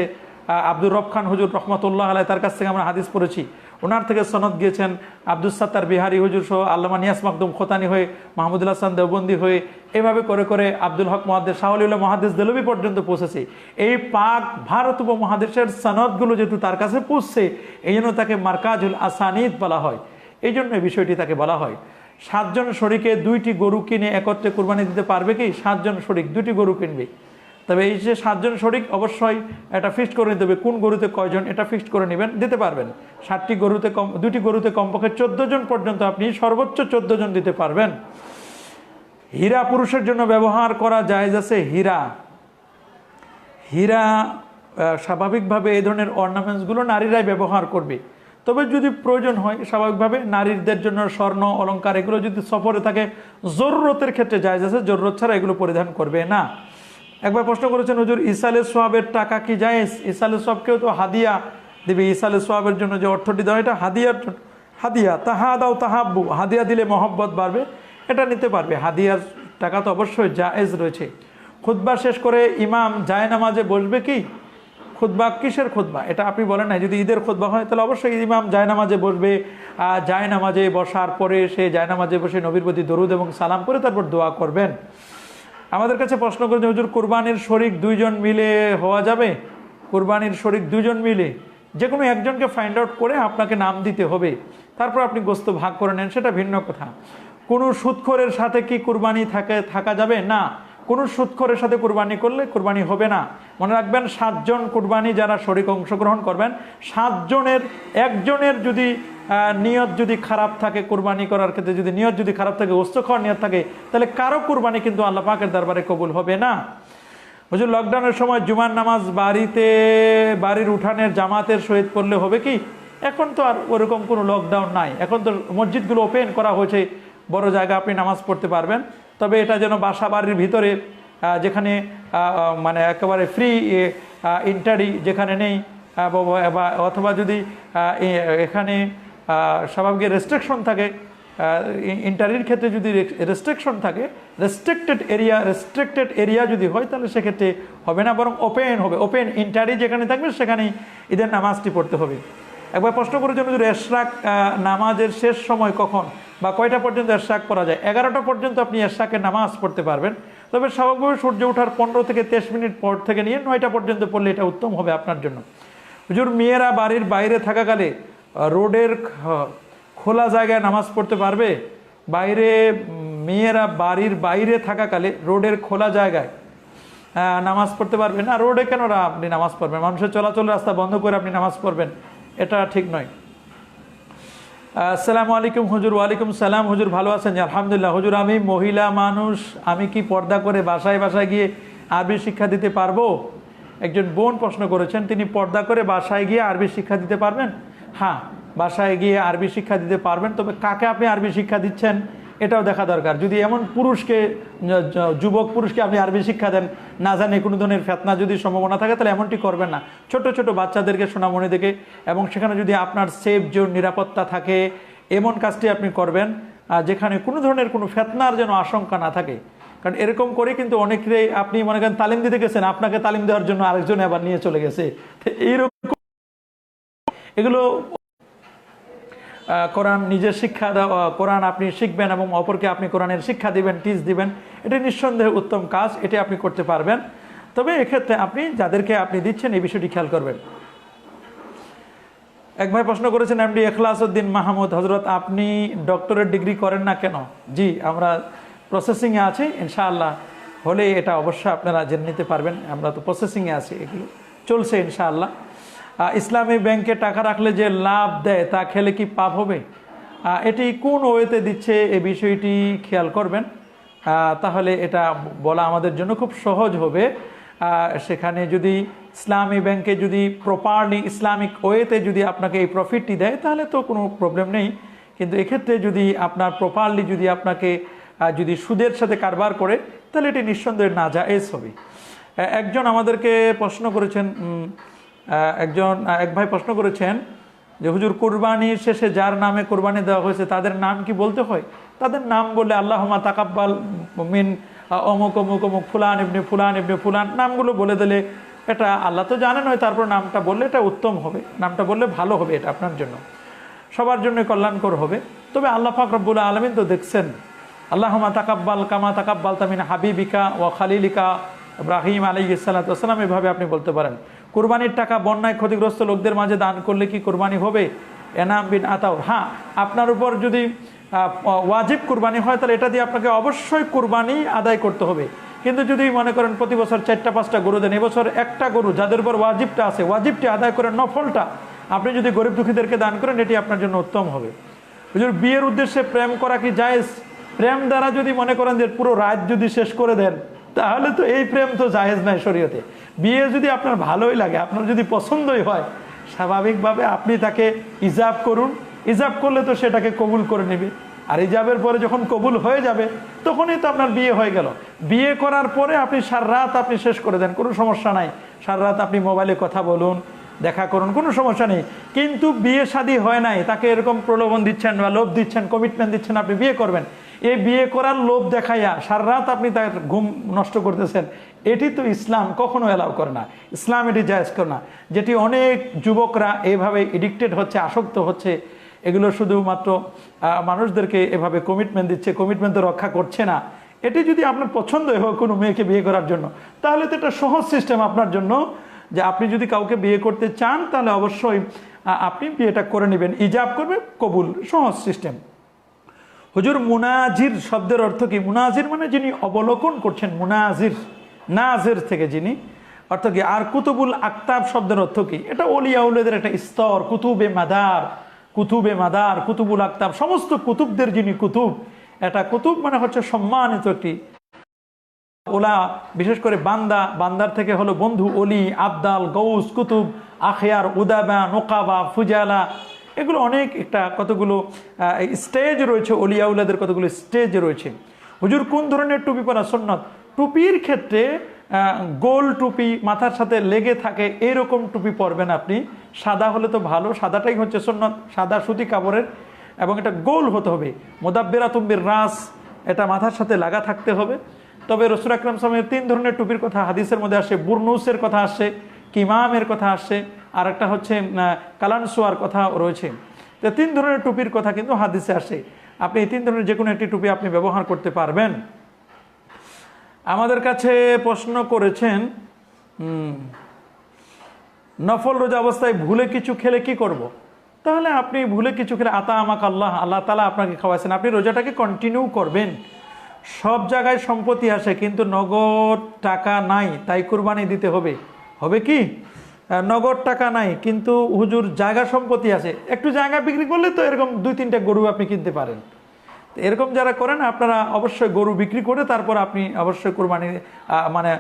আব্দুর রব খান হুজুর রহমতুল্লাহ আলাই, তার কাছ থেকে আমরা হাদিস পড়েছি। ওনার থেকে সনদ গিয়েছেন আব্দুল সাত্তার বিহারি হুজুর সহ আল্লামা নিয়াস মাকদুম খোতানি হয়ে, মাহমুদুল হাসান দেওবন্দি হয়ে, এভাবে করে করে আব্দুল হক মুহাদ্দিস শাহ ওয়ালিউল্লাহ মুহাদ্দিস দেলবি পর্যন্ত পৌঁছেছে। এই পাক ভারত উপমহাদেশের সনদগুলো যেহেতু তার কাছে পৌঁছছে, এই জন্য তাকে মারকাজুল আসানিদ বলা হয়। এই জন্য এই বিষয়টি তাকে বলা হয়। 7 জন শরিকে 2টি গরু কিনে একত্রে কুরবানি দিতে পারবে কি? 7 জন শরিক 2টি গরু কিনবে, তবে এই যে 7 জন শরিক অবশ্যই এটা ফিক্সড করে নিতে হবে, কোন গরুতে কয়জন এটা ফিক্সড করে নেবেন, দিতে পারবেন। 7টি গরুতে 2টি গরুতে কমপক্ষে 14 জন পর্যন্ত, আপনি সর্বোচ্চ 14 জন দিতে পারবেন। হীরা পুরুষের জন্য ব্যবহার করা জায়েজ আছে? হীরা স্বাভাবিকভাবে এই ধরনের অর্নামেন্টসগুলো নারীরাই ব্যবহার করবে, তবে যদি প্রয়োজন হয় স্বাভাবিকভাবে নারীদের জন্য স্বর্ণ অলংকার এগুলো যদি সফরে থাকে জরুরতের ক্ষেত্রে জায়েজ আছে, জরুরত ছাড়া এগুলো পরিধান করবে না। একবার প্রশ্ন করেছেন হুজুর ইসালে সোয়াবের টাকা কি জায়েজ? ইসালে সোয়াবকেও তো হাদিয়া দেবে, ইসালে সোয়াবের জন্য যে অর্থটি দেওয়া এটা হাদিয়া তাহাদাও তাহাব্বু, হাদিয়া দিলে মহব্বত বাড়বে, এটা নিতে পারবে। হাদিয়ার টাকা তো অবশ্যই জায়েজ রয়েছে। খুতবা শেষ করে ইমাম জায়নামাজে বসবে কি? খুতবা কিসের খুতবা এটা আপনি বলেন না। যদি ঈদের খুতবা হয় তাহলে অবশ্যই ইমাম জায়নামাজে বসবে। জায়নামাজে বসার পরে সে জায়নামাজে বসে নবীর প্রতি দরুদ এবং সালাম করে তারপর দোয়া করবেন। আমাদের কাছে প্রশ্ন করেছে হুজুর কুরবানির শরিক 2 জন মিলে হওয়া যাবে? কুরবানির শরিক 2 জন মিলে যে কোনো একজনকে ফাইন্ড আউট করে আপনাকে নাম দিতে হবে, তারপর আপনি গোস্ত ভাগ করে নেন, সেটা ভিন্ন কথা। কোনো সুদখোরের সাথে কি কুরবানি থাকা যাবে? না, কোনো সুদখোরের সাথে কুরবানি করলে কুরবানি হবে না। মনে রাখবেন 7 জন কুরবানি যারা শরিক অংশগ্রহণ করবেন, 7 জনের একজনের যদি নিয়ত যদি খারাপ থাকে, কুরবানি করার ক্ষেত্রে যদি নিয়ত যদি খারাপ থাকে, গোস্ত খাওয়ার নিয়ত থাকে, তাহলে কারো কুরবানি কিন্তু আল্লাহ পাকের দরবারে কবুল হবে না। হুজুর লকডাউনের সময় জুমার নামাজ বাড়ির উঠানের জামাতের সহিত পড়লে হবে কি? এখন তো আর ওরকম কোনো লকডাউন নাই, এখন তো মসজিদগুলো ওপেন করা হয়েছে, বড় জায়গা আপনি নামাজ পড়তে পারবেন। তবে এটা যেন বাসা বাড়ির ভিতরে যেখানে মানে একেবারে ফ্রি ইন্টারি যেখানে নেই, অথবা যদি এখানে স্বাভাবিক রেস্ট্রিকশন থাকে, ইন্টারির ক্ষেত্রে যদি রেস্ট্রিকশন থাকে, রেস্ট্রিক্টেড এরিয়া যদি হয় তাহলে সেক্ষেত্রে হবে না, বরং ওপেন হবে। ওপেন ইন্টারি যেখানে থাকবে সেখানেই ঈদের নামাজটি পড়তে হবে। একবার প্রশ্ন করার জন্য এশরাক নামাজের শেষ সময় কখন বা কয়টা পর্যন্ত এশরাক করা যায়? 11টা পর্যন্ত আপনি এশরাকের নামাজ পড়তে পারবেন, তবে স্বাভাবিকভাবে সূর্য ওঠার 15 থেকে 23 মিনিট পর থেকে নিয়ে 9টা পর্যন্ত পড়লে এটা উত্তম হবে আপনার জন্য। হুজুর মেয়েরা বাড়ির বাইরে থাকাকালে রোডের খোলা জায়গায় নামাজ পড়তে পারবে? মেয়েরা বাড়ির বাইরে থাকাকালে রোডের খোলা জায়গায় নামাজ পড়তে পারবে না। রোডে কেন আপনি নামাজ পড়বেন? মানুষের চলাচল রাস্তা বন্ধ করে আপনি নামাজ পড়বেন, এটা ঠিক নয়। আসসালামু আলাইকুম হুজুর। ওয়ালাইকুম সালাম হুজুর, ভালো আছেন? আলহামদুলিল্লাহ হুজুর, আমি মহিলা মানুষ, আমি কি পর্দা করে বাসায় গিয়ে আরবি শিক্ষা দিতে পারবো? একজন বোন প্রশ্ন করেছেন, তিনি পর্দা করে বাসায় গিয়ে আরবি শিক্ষা দিতে পারবেন? হ্যাঁ, বাসায় গিয়ে আরবি শিক্ষা দিতে পারবেন, তবে কাকে আপনি আরবি শিক্ষা দিচ্ছেন এটাও দেখা দরকার। যদি এমন পুরুষকে, যুবক পুরুষকে আপনি আরবি শিক্ষা দেন, না জানে কোনো ধরনের ফেতনা যদি সম্ভাবনা থাকে, তাহলে এমনটি করবেন না। ছোট ছোট বাচ্চাদেরকে সোনামণি দেখে, এবং সেখানে যদি আপনার সেফ জোন, নিরাপত্তা থাকে, এমন কাজটি আপনি করবেন যেখানে কোনো ধরনের কোনো ফেতনার যেন আশঙ্কা না থাকে। কারণ এরকম করে কিন্তু অনেকেই, আপনি মনে করেন তালিম দিতে গেছেন, আপনাকে তালিম দেওয়ার জন্য আরেকজন আবার নিয়ে চলে গেছে। এইরকম এগুলো কোরআন নিজের শিক্ষা দেওয়া, কোরআন আপনি শিখবেন এবং অপরকে আপনি কোরআনের শিক্ষা দিবেন, টিচ দিবেন, এটা নিঃসন্দেহে উত্তম কাজ, এটি আপনি করতে পারবেন। তবে এক্ষেত্রে আপনি যাদেরকে আপনি দিচ্ছেন এই বিষয়টি খেয়াল করবেন। এক ভাই প্রশ্ন করেছেন, এমডি এখলাস উদ্দিন মাহমুদ, হজরত আপনি ডক্টরেট ডিগ্রি করেন না কেন? জি, আমরা প্রসেসিংয়ে আছি, ইনশাআল্লাহ হলে এটা অবশ্যই আপনারা জেনে নিতে পারবেন। আমরা তো প্রসেসিংয়ে আছি, এগুলো চলছে ইনশাআল্লাহ। ইসলামী ব্যাংকে টাকা রাখলে যে লাভ দেয় তা খেলে কি পাপ হবে? এটি কোন ওয়েতে দিচ্ছে এই বিষয়টি খেয়াল করবেন, তাহলে এটা বলা আমাদের জন্য খুব সহজ হবে। সেখানে যদি ইসলামী ব্যাংকে যদি প্রপারলি ইসলামিক ওয়েতে যদি আপনাকে এই প্রফিটটি দেয় তাহলে তো কোনো প্রবলেম নেই। কিন্তু এক্ষেত্রে যদি আপনার প্রপারলি যদি আপনাকে যদি সুদের সাথে কারবার করে, তাহলে এটি নিঃসন্দেহে নাজায়েজ হবে। একজন আমাদেরকে প্রশ্ন করেছেন, এক ভাই প্রশ্ন করেছেন যে হুজুর, কুরবানির শেষে যার নামে কুরবানি দেওয়া হয়েছে তাদের নাম কি বলতে হয়? তাদের নাম বললে আল্লাহুম্মা তাকাব্বাল মিন অমুক অমুক অমুক ফুলান ইবনে ফুলান ইবনে ফুলান, নামগুলো বলে দিলে এটা আল্লাহ তো জানেন, হয় তারপর নামটা বললে এটা উত্তম হবে, নামটা বললে ভালো হবে, এটা আপনার জন্য সবার জন্য কল্যাণকর হবে। তবে আল্লাহ পাক রব্বুল আলামিন তো দেখছেন, আল্লাহুম্মা তাকাব্বাল কামা তাকাব্বালতা মিন হাবিবিকা ওয়া খালিলিকা ইব্রাহিম আলাইহিস সালাতু ওয়াস সালাম, এভাবে আপনি বলতে পারেন। কুরবানির টাকা বন্যায় ক্ষতিগ্রস্ত লোকদের মাঝে দান করলে কি কুরবানি হবে? এনাম বিন আতাউর, হ্যাঁ, আপনার উপর যদি ওয়াজিব কুরবানি হয় তাহলে এটা দিয়ে আপনাকে অবশ্যই কুরবানি আদায় করতে হবে। কিন্তু যদি মনে করেন প্রতি বছর 4-5টা গরু দেন, এবছর একটা গরু, যাদের উপর ওয়াজিবটা আছে, ওয়াজিবটি আদায় করেন, নফলটা আপনি যদি গরিব দুঃখীদেরকে দান করেন, এটি আপনার জন্য উত্তম হবে। হুজুর, বিয়ের উদ্দেশ্যে প্রেম করা কি জায়েজ? প্রেম দ্বারা যদি মনে করেন যে পুরো রাত যদি শেষ করে দেন, তাহলে তো এই প্রেম তো জায়েজ নাই শরীয়তে। বিয়ে যদি আপনার ভালোই লাগে, আপনার যদি পছন্দই হয়, স্বাভাবিকভাবে আপনি তাকে ইজাব করুন। ইজাব করলে তো সেটাকে কবুল করে নেবে, আর ইজাবের পরে যখন কবুল হয়ে যাবে তখনই তো আপনার বিয়ে হয়ে গেল। বিয়ে করার পরে আপনি সারা রাত আপনি শেষ করে দেন, কোনো সমস্যা নাই। সারা রাত আপনি মোবাইলে কথা বলুন, দেখা করুন, কোনো সমস্যা নেই। কিন্তু বিয়ে শাদী হয় নাই, তাকে এরকম প্রলোভন দিচ্ছেন বা লোভ দিচ্ছেন, কমিটমেন্ট দিচ্ছেন আপনি বিয়ে করবেন, এই বিয়ে করার লোভ দেখাইয়া সারা রাত আপনি তার ঘুম নষ্ট করতেছেন, এটি তো ইসলাম কখনো অ্যালাউ করে না, ইসলাম এটি জায়েজ করে না। যেটি অনেক যুবকরা এইভাবে এডিক্টেড হচ্ছে, আসক্ত হচ্ছে, এগুলো শুধুমাত্র মানুষদেরকে এভাবে কমিটমেন্ট দিচ্ছে, কমিটমেন্ট তো রক্ষা করছে না। এটি যদি আপনার পছন্দ হয় কোনো মেয়েকে বিয়ে করার জন্য, তাহলে তো এটা সহজ সিস্টেম আপনার জন্য, যে আপনি যদি কাউকে বিয়ে করতে চান তাহলে অবশ্যই আপনি বিয়েটা করে নেবেন, ইজাব করবে, কবুল, সহজ সিস্টেম। হুজুর, মুনাজির শব্দের অর্থ কি? মুনাজির মানে যিনি অবলোকন করছেন, মুনাজির, নাজির থেকে যিনি, অর্থ কি? আর কুতুবুল আকতাব শব্দের অর্থ কি? এটা ওলিয়া উলিয়াদের একটা স্তর, কুতুবে মাদার, কুতুবে মাদার, কুতুবুল আকতাব, সমস্ত কুতুবদের যিনি কুতুব। এটা কুতুব মানে হচ্ছে সম্মানিত একটি ওলা, বিশেষ করে বান্দা, বান্দার থেকে হলো বন্ধু, অলি, আবদাল, গৌস, কুতুব, আখিয়ার, উদাবা, নোকাবা, ফুজালা, এগুলো অনেক একটা কতগুলো স্টেজ রয়েছে, অলিয়া উলাদের কতগুলো স্টেজ রয়েছে। হুজুর, কোন ধরনের টুপি পরা সুন্নত? টুপির ক্ষেত্রে গোল টুপি মাথার সাথে লেগে থাকে এরকম টুপি পরবেন আপনি। সাদা হলে তো ভালো, সাদাটাই হচ্ছে সুন্নত, সাদা সুতি কাপড়ের, এবং এটা গোল হতে হবে। মোদাব্বেরাতুম বির রাস, এটা মাথার সাথে লাগা থাকতে হবে। তবে রাসূল আকরাম সাল্লাল্লাহু আলাইহি ওয়াসাল্লামের 3 ধরনের টুপির কথা হাদিসের মধ্যে আসে। বুরনুসের কথা আসে, কিমামের কথা আসে, আর একটা হচ্ছে কালানসোয়ার কথা রয়েছে। তো 3 ধরনের টুপির কথা কিন্তু হাদিসে আসে। আপনি এই 3 ধরনের যে কোনো একটি টুপি আপনি ব্যবহার করতে পারবেন। আমাদের কাছে প্রশ্ন করেছেন, নফল রোজা অবস্থায় ভুলে কিছু খেলে কি করব? তাহলে আপনি ভুলে কিছু খেলে, আতা আমাক আল্লাহ, আল্লাহ তাআলা আপনাকে খাওয়াইছেন, আপনি রোজাটাকে কন্টিনিউ করবেন। সব জায়গায় সম্পত্তি আসে, কিন্তু নগদ টাকা নাই, তাই কুরবানি দিতে হবে। হবে কি? নগদ টাকা নাই, কিন্তু হুজুর জায়গা সম্পত্তি আছে, একটু জায়গা বিক্রি করলে তো এরকম 2-3টা গরু আপনি কিনতে পারেন। এরকম যারা করেন আপনারা অবশ্যই গরু বিক্রি করে তারপর আপনি অবশ্যই কুরবানি, মানে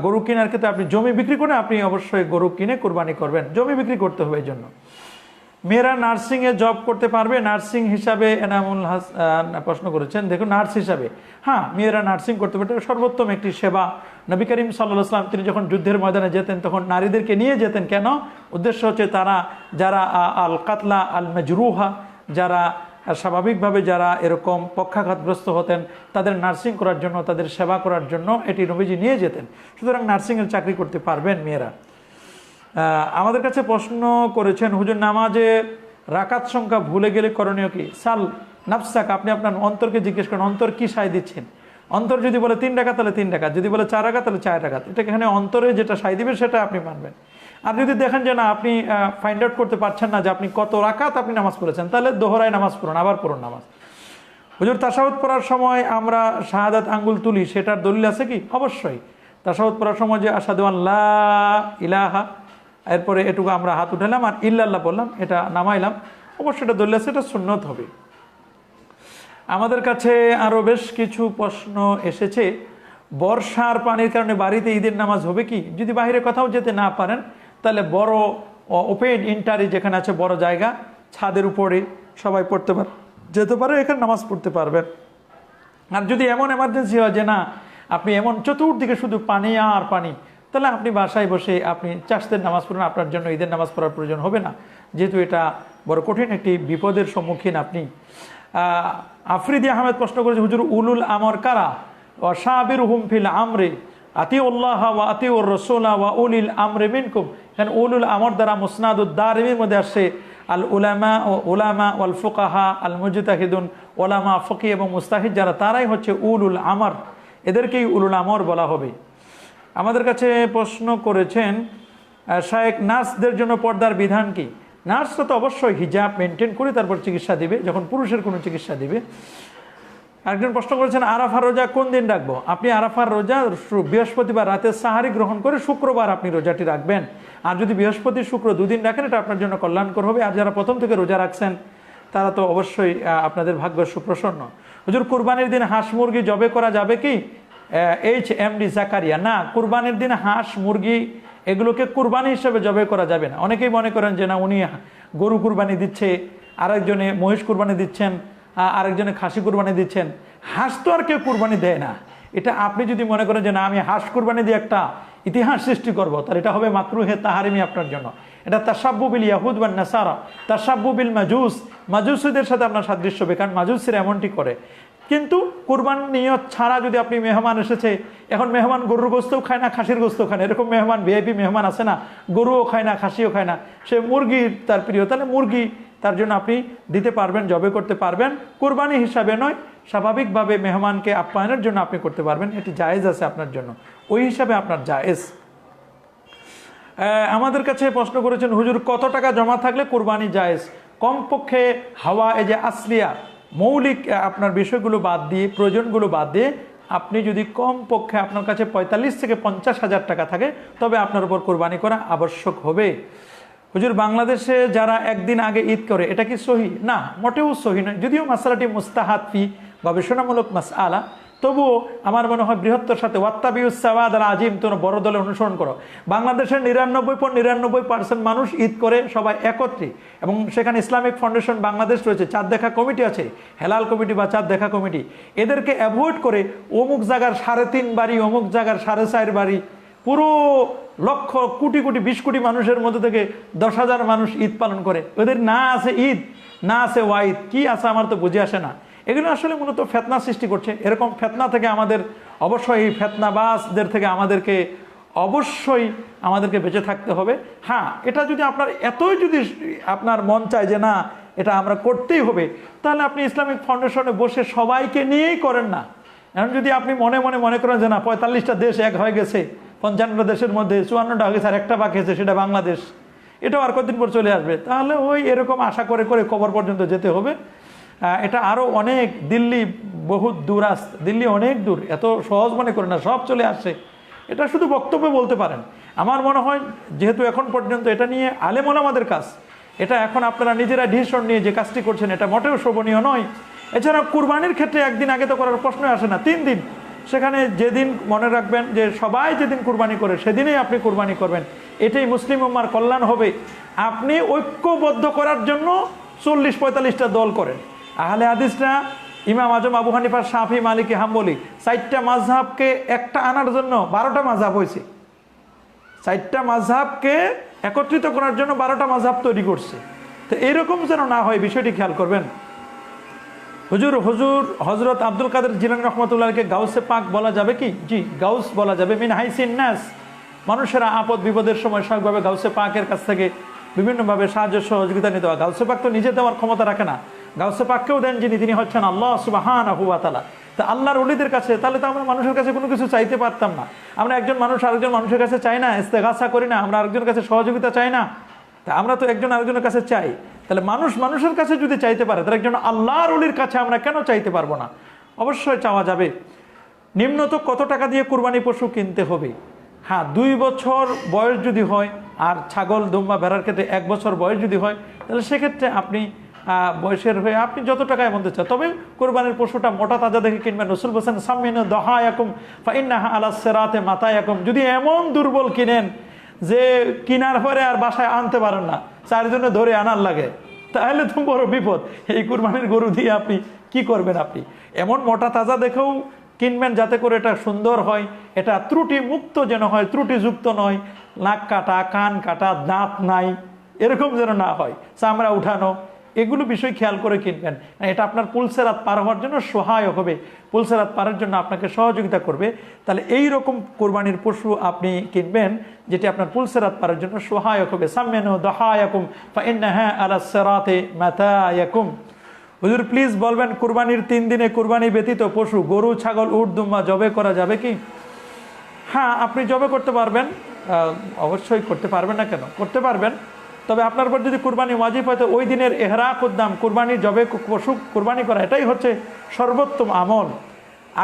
গরু কেনার ক্ষেত্রে আপনি জমি বিক্রি করে আপনি অবশ্যই গরু কিনে কুরবানি করবেন, জমি বিক্রি করতে হবে। এই জন্য মেয়েরা নার্সিংয়ে জব করতে পারবে? নার্সিং হিসাবে এনামুল প্রশ্ন করেছেন। দেখুন, নার্স হিসাবে হ্যাঁ, মেয়েরা নার্সিং করতে পারবে। সর্বোত্তম একটি সেবা। নবী করিম সাল্লাল্লাহু আলাইহি ওয়াসাল্লাম তিনি যখন যুদ্ধের ময়দানে যেতেন তখন নারীদেরকে নিয়ে যেতেন। কেন? উদ্দেশ্য হচ্ছে তারা যারা আল কাতলা আল মাজরুহা, যারা স্বাভাবিকভাবে যারা এরকম পক্ষাঘাতগ্রস্ত হতেন তাদের নার্সিং করার জন্য, তাদের সেবা করার জন্য এটি নবীজি নিয়ে যেতেন। সুতরাং নার্সিংয়ের চাকরি করতে পারবেন মেয়েরা। আমাদের কাছে প্রশ্ন করেছেন, হুজুর নামাজে রাকাত সংখ্যা ভুলে গেলে করণীয় কি? সাল নাফসাক, আপনি আপনার অন্তরকে জিজ্ঞেস করেন অন্তর কি সায় দিচ্ছেন। অন্তর যদি বলে 3 রাকাত তাহলে 3 রাকাত, যদি বলে 4 রাকাত তাহলে 4 রাকাত। এটা এখানে অন্তরে যেটা সায় দিবে সেটা আপনি মানবেন। আর যদি দেখেন যে না, আপনি ফাইন্ড আউট করতে পারছেন না যে আপনি কত রাকাত আপনি নামাজ পড়েছেন, তাহলে দোহরায় নামাজ পড়ুন, আবার পড়ুন নামাজ। হুজুর তাশাহুদ পড়ার সময় আমরা শাহাদাত আঙ্গুল তুলি, সেটার দলিল আছে কি? অবশ্যই। তাশাহুদ পড়ার সময় যে আশহাদু আল্লা ইলাহা, এরপরে এটুকু আমরা হাত উঠালাম আর ইল্লাল্লাহ বললাম, এটা নামাইলাম, অবশ্যই এটা দলিল আছে, এটা সুন্নত হবে। আমাদের কাছে আরও বেশ কিছু প্রশ্ন এসেছে। বর্ষার পানির কারণে বাড়িতে ঈদের নামাজ হবে কি? যদি বাইরে কোথাও যেতে না পারেন তাহলে বড় ওপেন ইন্টারি যেখানে আছে বড় জায়গা, ছাদের উপরে সবাই পড়তে পারে, যেতে পারে, এখানে নামাজ পড়তে পারবেন। আর যদি এমন এমার্জেন্সি হয় যে না, আপনি এমন চতুর্দিকে শুধু পানি আর পানি, তাহলে আপনি বাসায় বসে আপনি চাষদের নামাজ পড়ুন, আপনার জন্য ঈদের নামাজ পড়ার প্রয়োজন হবে না, যেহেতু এটা বড় কঠিন একটি বিপদের সম্মুখীন আপনি। আফ্রিদি আহমেদ প্রশ্ন করেছে, হুজুর উলুল আমর কারা? ওয়াশাবিরহুম ফিল আমরি আতিউল্লাহ ওয়া আতিউর রাসূলা ওয়া উলিল আমরি মিনকুম। এখানে উলুল আমর দ্বারা মুসনাদুদ দারিমির মধ্যে আসছে আল উলামা ও উলামা ওয়াল ফুকাহা আল মুজতাহিদুন, ওলামা ফকি এবং মুস্তাহিদ যারা, তারাই হচ্ছে উলুল আমর, এদেরকেই উলুল আমর বলা হবে। আমাদের কাছে প্রশ্ন করেছেন, শায়েখ নার্সদের জন্য পর্দার বিধান কি? নার্সরা তো অবশ্যই হিজাব মেনটেন করে তারপর চিকিৎসা দিবে, যখন পুরুষের কোনো চিকিৎসা দিবে। একজন প্রশ্ন করেছেন, আরাফার রোজা কোন দিন রাখবো? আপনি আরাফার রোজা বৃহস্পতিবার রাতে সাহারি গ্রহণ করে শুক্রবার আপনি রোজাটি রাখবেন। আর যদি বৃহস্পতি শুক্র দুদিন রাখেন, এটা আপনার জন্য কল্যাণকর হবে। আর যারা প্রথম থেকে রোজা রাখছেন তারা তো অবশ্যই আপনাদের ভাগ্য সুপ্রসন্ন। হুজুর কুরবানির দিন হাঁস মুরগি জবে করা যাবে কি? HMD জাকারিয়া, না, কুরবানির দিন হাঁস মুরগি এগুলোকে কুরবানি হিসেবে জবে করা যাবে না। অনেকেই মনে করেন যে না, উনি গরু কুরবানি দিচ্ছে, আরেকজনে মহিষ কুরবানি দিচ্ছেন, আরেকজনে খাসি কুরবানি দিচ্ছেন। হাঁস তো আর কেউ কুরবানি দেয় না। এটা আপনি যদি মনে করেন যে না, আমি হাঁস কুরবানি দিয়ে একটা ইতিহাস সৃষ্টি করব, তাহলে এটা হবে মাকরুহে তাহারিমি আপনার জন্য। এটা তাশাব্বু বিল ইয়াহুদ ওয়ান নাসারা, তাশাব্বু বিল মাজুস, মাজুসীদের সাথে আপনার সাদৃশ্য হবে, কারণ মাজুসীরা এমনটি করে। কিন্তু কুরবান নিয়ত ছাড়া যদি আপনি মেহমান এসেছে, এখন মেহমান গরুর গোস্তও খায় না, খাসির গোস্তও খায় না, এরকম মেহমান ভিআইপি মেহমান আছে না, গরুও খায় না, খাসিও খায় না, সে মুরগি তার প্রিয়, তাহলে মুরগি তার জন্য আপনি দিতে পারবেন, জবে করতে পারবেন। কুরবানি হিসাবে নয়, স্বাভাবিকভাবে মেহমানকে আপ্যায়নের জন্য আপনি করতে পারবেন, এটি জায়েজ আছে আপনার জন্য, ওই হিসাবে আপনার জায়েজ। আমাদের কাছে প্রশ্ন করেছেন, হুজুর কত টাকা জমা থাকলে কুরবানি জায়েজ? কমপক্ষে হাওয়া এই যে আসলিয়া মৌলিক আপনার বিষয়গুলো বাদ দিয়ে, প্রয়োজনগুলো বাদ দিয়ে, আপনি যদি কমপক্ষে আপনার কাছে 45 থেকে 50 হাজার টাকা থাকে, তবে আপনার উপর কোরবানি করা আবশ্যক হবে। হুজুর বাংলাদেশে যারা একদিন আগে ঈদ করে, এটা কি সহি? না, মোটেও সহি নয়। যদিও মাসআলাটি মুস্তাহাদ ফি, গবেষণামূলক মাসআলা, তবুও আমার মনে হয় বৃহত্তর সাথে ওয়াত্তাবিউস সাওয়াদ আল আজিম, তোমরা বড় দলে অনুসরণ করো। বাংলাদেশের 99.99% মানুষ ঈদ করে সবাই একত্রে, এবং সেখানে ইসলামিক ফাউন্ডেশন বাংলাদেশ রয়েছে, চাঁদ দেখা কমিটি আছে, হেলাল কমিটি বা চাঁদ দেখা কমিটি, এদেরকে অ্যাভয়েড করে অমুক জায়গার 3.5 বাড়ি, অমুক জায়গার 4.5 বাড়ি, পুরো লক্ষ কোটি কোটি 20 কোটি মানুষের মধ্যে থেকে 10,000 মানুষ ঈদ পালন করে। ওদের না আছে ঈদ, না আছে ওয়াইদ, কি আছে আমার তো বুঝে আসে না। এগুলো আসলে মূলত ফেতনা সৃষ্টি করছে। এরকম ফেতনা থেকে আমাদের অবশ্যই, এই ফেতনাবাজদের থেকে আমাদেরকে বেঁচে থাকতে হবে। হ্যাঁ, এটা যদি আপনার এতই যদি আপনার মন চায় যে না, এটা আমরা করতেই হবে, তাহলে আপনি ইসলামিক ফাউন্ডেশনে বসে সবাইকে নিয়েই করেন না। এখন যদি আপনি মনে করেন যে না, 45টা দেশ এক হয়ে গেছে, 55টা দেশের মধ্যে 54টা হয়ে গেছে, আর একটা বাকি আছে, সেটা বাংলাদেশ, এটাও আর কতদিন পর চলে আসবে, তাহলে ওই এরকম আশা করে করে কবর পর্যন্ত যেতে হবে। এটা আরও অনেক, দিল্লি বহুত দূর আসছে, দিল্লি অনেক দূর, এত সহজ মনে করে না, সব চলে আসছে। এটা শুধু বক্তব্যে বলতে পারেন। আমার মনে হয় যেহেতু এখন পর্যন্ত এটা নিয়ে আলেম ওলামাদের কাজ, এটা এখন আপনারা নিজেরা ডিসিশন নিয়ে যে কাজটি করছেন, এটা মোটেও শোভনীয় নয়। এছাড়া কুরবানির ক্ষেত্রে একদিন আগে তো করার প্রশ্নই আসে না, 3 দিন। সেখানে যেদিন মনে রাখবেন যে সবাই যেদিন কুরবানি করে সেদিনেই আপনি কুরবানি করবেন, এটাই মুসলিম উম্মার কল্যাণ হবে। আপনি ঐক্যবদ্ধ করার জন্য 40-45টা দল করেন। আহলে হাদিসরা ইমাম আজম আবু হানিফা, শাফি, মালিকি, হাম্বলি 4টা মাযহাবকে একটা আনার জন্য 12টা মাযহাব হয়েছে। 4টা মাযহাবকে একত্রিত করার জন্য 12টা মাযহাব তৈরি করছে। তো এরকম যেন না হয় বিষয়টি খেয়াল করবেন। হযরত আব্দুল কাদের জিলানী রহমাতুল্লাহকে গাউসে পাক বলা যাবে কি? জি, গাউস বলা যাবে। মিন হাইসিন নাস, মানুষেরা আপদ বিপদের সময় স্বাভাবিকভাবে গাউসে পাকের কাছ থেকে বিভিন্নভাবে সাহায্য সহযোগিতা নিতে হয়। গাউসে পাক তো নিজে দেওয়ার ক্ষমতা রাখে না, গাউসে পাককেও দেন যিনি, তিনি হচ্ছেন আল্লাহ সুবহানাহু ওয়া তাআলা। তা আল্লাহর ওলিদের কাছে, তাহলে তো আমরা মানুষের কাছে কোনো কিছু চাইতে পারতাম না। আমরা একজন মানুষ আরেকজন মানুষের কাছে চাই না, ইস্তেগাসা করি না, আমরা আরেকজনের কাছে সহযোগিতা চাই না। তা আমরা তো একজন আরেকজনের কাছে চাই। তাহলে মানুষ মানুষের কাছে যদি চাইতে পারে, তাহলে একজন আল্লাহর ওলির কাছে আমরা কেন চাইতে পারবো না? অবশ্যই চাওয়া যাবে। নিম্নত কত টাকা দিয়ে কুরবানি পশু কিনতে হবে? হ্যাঁ, 2 বছর বয়স যদি হয়, আর ছাগল, দুম্বা, ভেড়ার ক্ষেত্রে 1 বছর বয়স যদি হয়, তাহলে সেক্ষেত্রে আপনি বয়সের হয়ে আপনি যত টাকায় মধ্যে চান। তবে কোরবানির পশুটা মোটা তাজা দেখে কিনবেন। রাসূল বলেছেন সামিনু দহায়াকুম ফাইন্নাহা আলাস সিরাতে মাতায়াকুম। যদি এমন দুর্বল কিনেন যে কিনার পরে আর বাসায় আনতে পারেন না, চারজনে ধরে আনার লাগে, তাহলে তো বড় বিপদ। এই কুরবানির গরু দিয়ে আপনি কি করবেন? আপনি এমন মোটা তাজা দেখেও কিনবেন যাতে করে এটা সুন্দর হয়, এটা ত্রুটি মুক্ত যেন হয়, ত্রুটিযুক্ত নয়, নাক কাটা, কান কাটা, দাঁত নাই, এরকম যেন না হয়, চামড়া উঠানো, এগুলো বিষয় খেয়াল করে কিনবেন। এটা আপনার পুলসেরাত পার হওয়ার জন্য সহায়ক হবে, পুলসেরাত পারের জন্য আপনাকে সহযোগিতা করবে। তাহলে এই রকম কোরবানির পশু আপনি কিনবেন যেটি আপনার পুলসেরাত পারের জন্য সহায়ক হবে। সামিনু দহায়াকুম ফাইন্নাহা আলাস সিরাতি মাতায়াকুম। হুজুর প্লিজ বলবেন, কুরবানির 3 দিনে কুরবানি ব্যতীত পশু গরু, ছাগল, উট, দুম্বা জবে করা যাবে কি? হ্যাঁ, আপনি জবে করতে পারবেন, অবশ্যই করতে পারবেন না কেন? করতে পারবেন। তবে আপনার উপর যদি কুরবানি ওয়াজিব হয়, তো ওই দিনের এহরাক উদ্দাম, কুরবানির জবে পশু কুরবানি করা, এটাই হচ্ছে সর্বোত্তম আমল।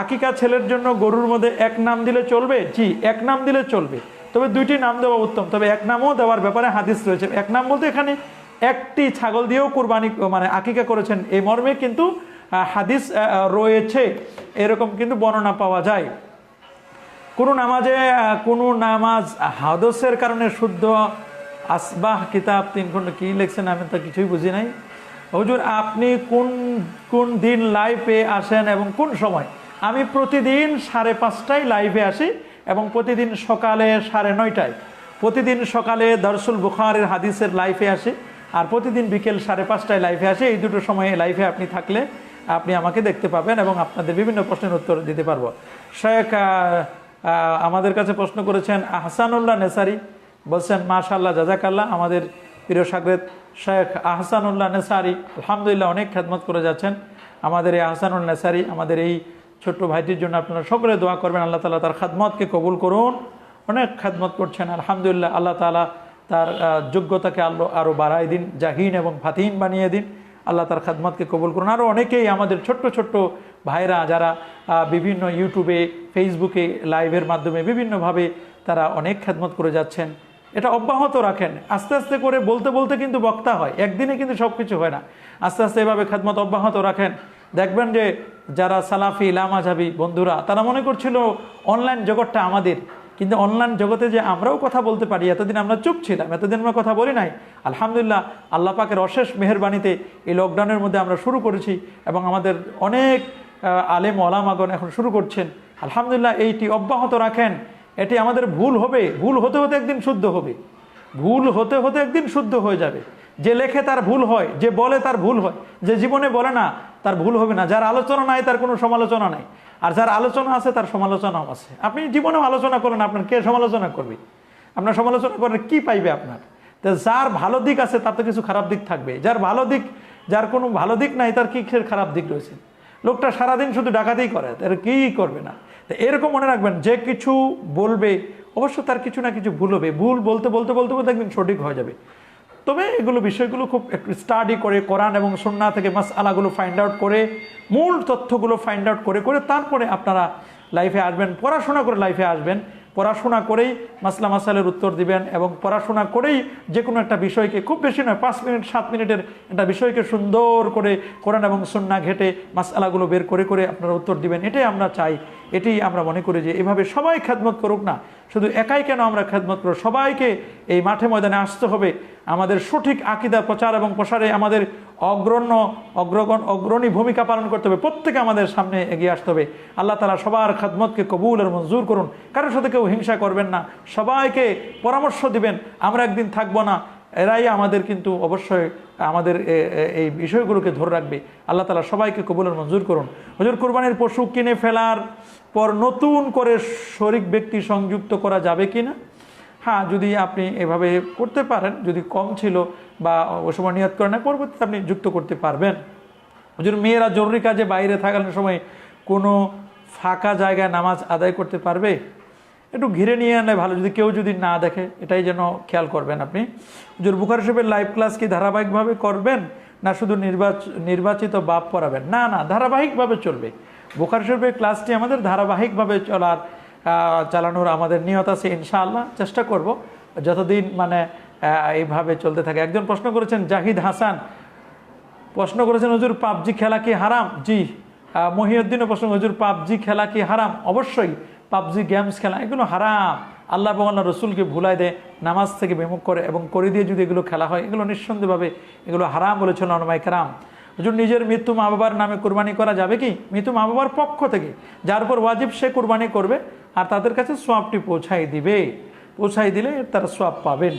আকিকা ছেলের জন্য গরুর মধ্যে 1 নাম দিলে চলবে? জি, 1 নাম দিলে চলবে, তবে 2টি নাম দেওয়া উত্তম। তবে 1 নামও দেওয়ার ব্যাপারে হাদিস রয়েছে। 1 নাম বলতে এখানে 1টি ছাগল দিয়েও কুরবানি মানে আকিকা করেছেন এই মর্মে কিন্তু হাদিস রয়েছে, এরকম কিন্তু বর্ণনা পাওয়া যায়। কোনো নামাজ হাদসের কারণে শুদ্ধ? আসবাহ কিতাব 3 খণ্ড কি লিখছেন আমি তো কিছুই বুঝি নাই। হুজুর আপনি কোন দিন লাইভে আসেন এবং কোন সময়? আমি প্রতিদিন 5:30টায় লাইভে আসি এবং প্রতিদিন সকালে 9:30টায়। প্রতিদিন সকালে দরসুল বুখারীর হাদিসের লাইভে আসি, আর প্রতিদিন বিকেল 5:30টায় লাইভে আসে। এই দুটো সময়ে লাইভে আপনি থাকলে আপনি আমাকে দেখতে পাবেন এবং আপনাদের বিভিন্ন প্রশ্নের উত্তর দিতে পারবো। শেখ আমাদের কাছে প্রশ্ন করেছেন আহসানুল্লাহ নেসারি, বলছেন মাশাআল্লাহ জাযাকাল্লাহ। আমাদের প্রিয় শাগরেদ শেখ আহসানুল্লাহ নেসারি আলহামদুলিল্লাহ অনেক খেদমত করে যাচ্ছেন। আমাদের এই আহসানুল নেসারি, আমাদের এই ছোট্ট ভাইটির জন্য আপনারা সকলে দোয়া করবেন, আল্লাহ তাআলা তার খেদমতকে কবুল করুন। অনেক খেদমত করছেন আলহামদুলিল্লাহ, আল্লাহ তাআলা তার যোগ্যতাকে আরও বাড়ায় দিন, জাহিন এবং ফাতিন বানিয়ে দিন। আল্লাহ তার খেদমতকে কবুল করুন। আরও অনেকেই আমাদের ছোট্ট ছোট্ট ভাইরা যারা বিভিন্ন ইউটিউবে, ফেসবুকে লাইভের মাধ্যমে বিভিন্নভাবে তারা অনেক খেদমত করে যাচ্ছেন, এটা অব্যাহত রাখেন। আস্তে আস্তে করে বলতে বলতে কিন্তু বক্তা হয়, একদিনে কিন্তু সব কিছু হয় না। আস্তে আস্তে এভাবে খেদমত অব্যাহত রাখেন। দেখবেন যে যারা সালাফি লামাঝাবি বন্ধুরা, তারা মনে করছিল অনলাইন জগৎটা আমাদের, কিন্তু অনলাইন জগতে যে আমরাও কথা বলতে পারি, এতদিন আমরা চুপ ছিলাম, এতদিন আমরা কথা বলি নাই। আলহামদুলিল্লাহ, আল্লাহ পাকের অশেষ মেহেরবানিতে এই লকডাউনের মধ্যে আমরা শুরু করেছি এবং আমাদের অনেক আলেম ওলামাগণ এখন শুরু করছেন। আলহামদুলিল্লাহ, এইটি অব্যাহত রাখেন। এটি আমাদের ভুল হবে, ভুল হতে হতে একদিন শুদ্ধ হবে, ভুল হতে হতে একদিন শুদ্ধ হয়ে যাবে। যে লেখে তার ভুল হয়, যে বলে তার ভুল হয়, যে জীবনে বলে না তার ভুল হবে না। যার আলোচনা নাই তার কোনো সমালোচনা নাই, আর যার আলোচনা আছে তার সমালোচনাও আছে। আপনি জীবনেও আলোচনা করেন, আপনার কে সমালোচনা করবে? আপনার সমালোচনা করেন কি পাইবে আপনার? তো যার ভালো দিক আছে তার তো কিছু খারাপ দিক থাকবে। যার কোনো ভালো দিক নাই তার কি খারাপ দিক রয়েছে? লোকটা সারাদিন শুধু ডাকাতেই করে, তার কি করবে না? তো এরকম মনে রাখবেন, যে কিছু বলবে অবশ্য তার কিছু না কিছু ভুল হবে। ভুল বলতে বলতে বলতে বলতে একদিন সঠিক হয়ে যাবে। তবে এগুলো বিষয়গুলো খুব একটু স্টাডি করে, কোরআন এবং সুন্নাহ থেকে মাসআলাগুলো ফাইন্ড আউট করে, মূল তথ্যগুলো ফাইন্ড আউট করে করে তারপরে আপনারা লাইফে আসবেন, পড়াশোনা করে লাইফে আসবেন। পড়াশোনা করেই মাসলা মাসালের উত্তর দিবেন এবং পড়াশোনা করেই যে কোনো একটা বিষয়কে, খুব বেশি নয় 5 মিনিট 7 মিনিটের একটা বিষয়কে সুন্দর করে কোরআন এবং সুন্নাহ ঘেটে মাসআলাগুলো বের করে করে আপনারা উত্তর দিবেন। এটাই আমরা চাই। এটি আমরা মনে করি যে এভাবে সবাই খেদমত করুক না, শুধু একাই কেন আমরা খেদমত করব, সবাইকে এই মাঠে ময়দানে আসতে হবে। আমাদের সঠিক আকীদা প্রচার এবং প্রসারে আমাদের অগ্রণী ভূমিকা পালন করতে হবে। প্রত্যেকে আমাদের সামনে এগিয়ে আসতে হবে। আল্লাহ তাআলা সবার খেদমতকে কবুল আর মঞ্জুর করুন। কারোর সাথে কেউ হিংসা করবেন না, সবাইকে পরামর্শ দিবেন। আমরা একদিন থাকবো না, এরাই আমাদের কিন্তু অবশ্যই আমাদের এই বিষয়গুলোকে ধরে রাখবে। আল্লাহ তাআলা সবাইকে কবুল আর মঞ্জুর করুন। হুজুর, কুরবানির পশু কিনে ফেলার পর নতুন করে শরীক ব্যক্তি সংযুক্ত করা যাবে কি না? হ্যাঁ, যদি আপনি এভাবে করতে পারেন, যদি কম ছিল বা ওই সময় নিয়ত করে না, পরবর্তীতে আপনি যুক্ত করতে পারবেন। হুজুর, মেয়েরা জরুরি কাজে বাইরে থাকার সময় কোনো ফাঁকা জায়গায় নামাজ আদায় করতে পারবে? একটু ঘিরে নিয়ে আনলে ভালো, যদি কেউ যদি না দেখে, এটাই যেন খেয়াল করবেন আপনি। হুজুর, বুখারী শরীফের লাইভ ক্লাস কি ধারাবাহিকভাবে করবেন না শুধু নির্বাচিত বাব পড়াবেন? না, ধারাবাহিকভাবে চলবে। বুখারী শরীফের ক্লাসটি আমাদের ধারাবাহিকভাবে চালানোর আমাদের নিয়ত আছে ইনশাআল্লাহ। চেষ্টা করব যতদিন এইভাবে চলতে থাকে। একজন প্রশ্ন করেছেন, জাহিদ হাসান প্রশ্ন করেছেন, হুজুর পাবজি খেলা কি হারাম? জি। মহিউদ্দিনও প্রশ্ন, হুজুর পাবজি খেলা কি হারাম? অবশ্যই পাবজি গেমস খেলা এগুলো হারাম। আল্লাহ এবং আল্লাহ রসুলকে ভুলাই দেয়, নামাজ থেকে বিমুখ করে এবং করে দিয়ে যদি এগুলো খেলা হয়, এগুলো নিঃসন্দেহভাবে এগুলো হারাম বলেছেন ওলামায়ে কেরাম। হুজুর, নিজের মৃত্যু মা বাবার নামে কুরবানি করা যাবে কি? মৃত্যু মা বাবার পক্ষ থেকে যার উপর ওয়াজিব সে কুরবানি করবে আর তাদের কাছে সোয়াবটি পৌঁছাই দিলে তারা সোয়াব পাবেন।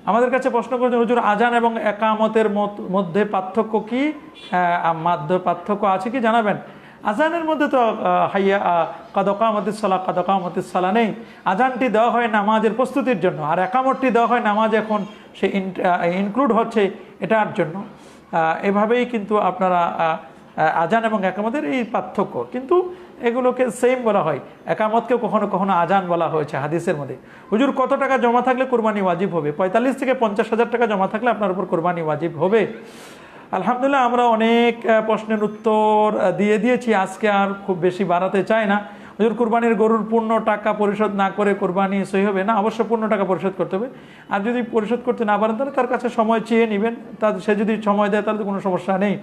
আমাদের কাছে প্রশ্ন করেছেন, হুজুর আজান এবং একামতের মধ্যে পার্থক্য কি? পার্থক্য আছে কি জানাবেন? আজানের মধ্যে তো হাইয়া কাদ কামাতিস সালাহ নেই। আজানটি দেওয়া হয় নামাজের প্রস্তুতির জন্য, আর একামতটি দেওয়া হয় নামাজ এখন সে ইনক্লুড হচ্ছে এটার জন্য। এভাবেই কিন্তু আপনারা আজান এবং একামতের এই পার্থক্য, কিন্তু এগুলোকে সেম বলা হয়। একামতকেও কখনো কখনো আজান বলা হয়েছে হাদিসের মধ্যে। হুজুর, কত টাকা জমা থাকলে কোরবানি ওয়াজিব হবে? 45 থেকে 50,000 টাকা জমা থাকলে আপনার উপর কোরবানি ওয়াজিব হবে। আলহামদুলিল্লাহ, আমরা অনেক প্রশ্নের উত্তর দিয়ে দিয়েছি, আজকে আর খুব বেশি বাড়াতে চাই না। হুজুর, কুরবানির গরুর পূর্ণ টাকা পরিশোধ না করে কোরবানি সহি হবে না? অবশ্য পূর্ণ টাকা পরিশোধ করতে হবে। আর যদি পরিশোধ করতে না পারেন তাহলে তার কাছে সময় চেয়ে নেবেন, সে যদি সময় দেয় তাহলে তো কোনো সমস্যা নেই।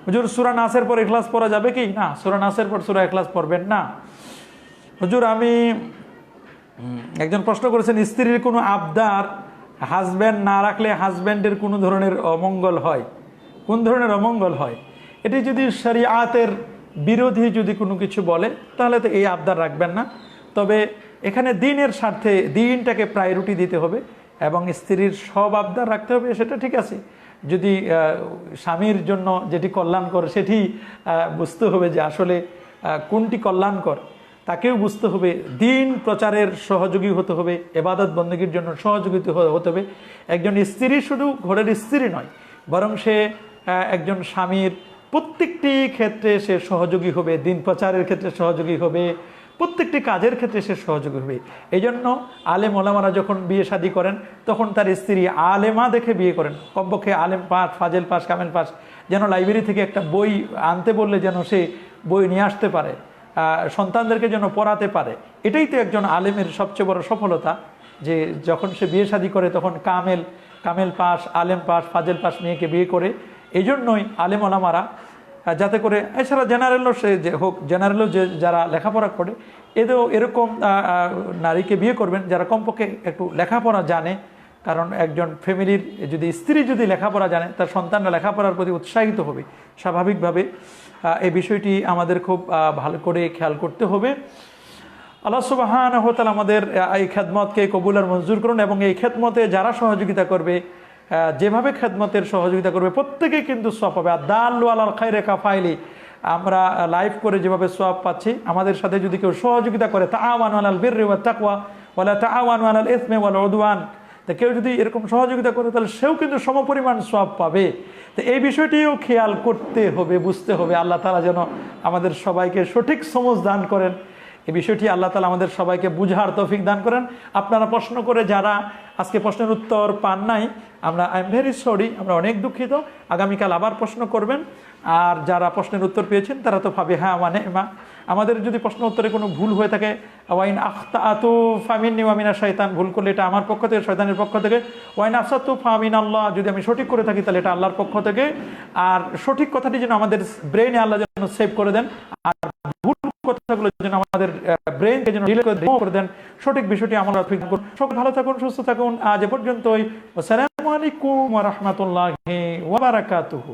হুজুর, সূরা নাসের পর ইখলাস পড়া যাবে কি? না, সূরা নাসের পর সূরা ইখলাস পড়বেন না। হুজুর, একজন প্রশ্ন করেছেন, স্ত্রীর কোনো আবদার হাজব্যান্ড না রাখলে হাজব্যান্ডের কোনো ধরনের অমঙ্গল হয়? কোন ধরনের অমঙ্গল হয়? এটি যদি শরিয়াতের বিরোধী যদি কোনো কিছু বলে তাহলে তো এই আবদার রাখবেন না। তবে এখানে দিনের স্বার্থে দিনটাকে প্রায়োরিটি দিতে হবে এবং স্ত্রীর সব আবদার রাখতে হবে, সেটা ঠিক আছে। যদি স্বামীর জন্য যেটি কল্যাণকর সেটি বুঝতে হবে যে আসলে কোনটি কল্যাণকর, তাকেও বুঝতে হবে। দিন প্রচারের সহযোগী হতে হবে, ইবাদত বন্দেগীর জন্য সহযোগিতা হতে হবে। একজন স্ত্রী শুধু ঘরের স্ত্রী নয়, বরং সে একজন স্বামীর প্রত্যেকটি ক্ষেত্রে সে সহযোগী হবে, দিন প্রচারের ক্ষেত্রে সহযোগী হবে, প্রত্যেকটি কাজের ক্ষেত্রে সে সহযোগী হবে। এই জন্য আলেম ওলামারা যখন বিয়ে শাদী করেন তখন তার স্ত্রী আলেমা দেখে বিয়ে করেন। কমপক্ষে আলেম পাস, ফাজেল পাস, কামেল পাস, যেন লাইব্রেরি থেকে একটা বই আনতে বললে যেন সে বই নিয়ে আসতে পারে, সন্তানদেরকে যেন পড়াতে পারে। এটাই তো একজন আলেমের সবচেয়ে বড় সফলতা, যে যখন সে বিয়ে শাদী করে তখন কামেল পাস, আলেম পাস, ফাজেল পাস মেয়েকে বিয়ে করে। এই জন্যই আলেম ওলামারা যাতে করে, এছাড়া জেনারেলও সে যে হোক, জেনারেলও যে যারা লেখাপড়া করে এদেরও এরকম নারীকে বিয়ে করবেন যারা কমপক্ষে একটু লেখাপড়া জানে। কারণ একজন ফ্যামিলির স্ত্রী যদি লেখাপড়া জানে, তার সন্তানরা লেখাপড়ার প্রতি উৎসাহিত হবে স্বাভাবিকভাবে। এই বিষয়টি আমাদের খুব ভালো করে খেয়াল করতে হবে। আল্লাহ সুবহানাহু ওয়া তাআলা আমাদের এই খেদমতকে কবুল আর মঞ্জুর করুন এবং এই খেদমতে যারা সহযোগিতা করবে, যেভাবে খেদমতের সহযোগিতা করবে, প্রত্যেকেই কিন্তু সওয়াব পাবে। আদ-দাল্লু আলাল খায়রি কাফাইলি, আমরা লাইভ করে যেভাবে সওয়াব পাচ্ছি, আমাদের সাথে যদি কেউ সহযোগিতা করে, তাআওয়ানু আলাল বিররি ওয়াত তাকওয়া ওয়ালা তাআওয়ানু আলাল ইসমি ওয়াল উদওয়ান, তো কেউ যদি এরকম সহযোগিতা করে তাহলে সেও কিন্তু সমপরিমাণ সওয়াব পাবে। তো এই বিষয়টিও খেয়াল করতে হবে, বুঝতে হবে। আল্লাহ তাআলা যেন আমাদের সবাইকে সঠিক সমঝ দান করেন। এই বিষয়টি আল্লাহ তাআলা আমাদের সবাইকে বুঝার তৌফিক দান করেন। আপনারা প্রশ্ন করে যারা আজকে প্রশ্নের উত্তর পান নাই, আই এম ভেরি সরি, আমরা অনেক দুঃখিত। আগামীকাল আবার প্রশ্ন করবেন। আর যারা প্রশ্নের উত্তর পেয়েছেন তারা তো পাবে হ্যাঁ মানে মা। আমাদের যদি প্রশ্ন উত্তরে কোনো ভুল হয়ে থাকে, ওয়াইন আখতাআতু ফামিন্নি ওয়া মিনাশ শাইতান, ভুল করলে এটা আমার পক্ষ থেকে, শয়তানের পক্ষ থেকে। ওয়াইন আসাতু ফামিনাল্লাহ, যদি আমি সঠিক করে থাকি তাহলে এটা আল্লাহর পক্ষ থেকে। আর সঠিক কথাটি যেন আমাদের ব্রেইনে আল্লাহ যেন সেভ করে দেন। আর ভুল কথাগুলো যেন আমাদের ব্রেনকে যেন ডিলে করে দেন, সঠিক বিষয়টি আমরা সকলে ভালো থাকুন, সুস্থ থাকুন। আজ এ পর্যন্তই। আসসালামু আলাইকুম ওয়া রাহমাতুল্লাহি ওয়া বারাকাতুহু।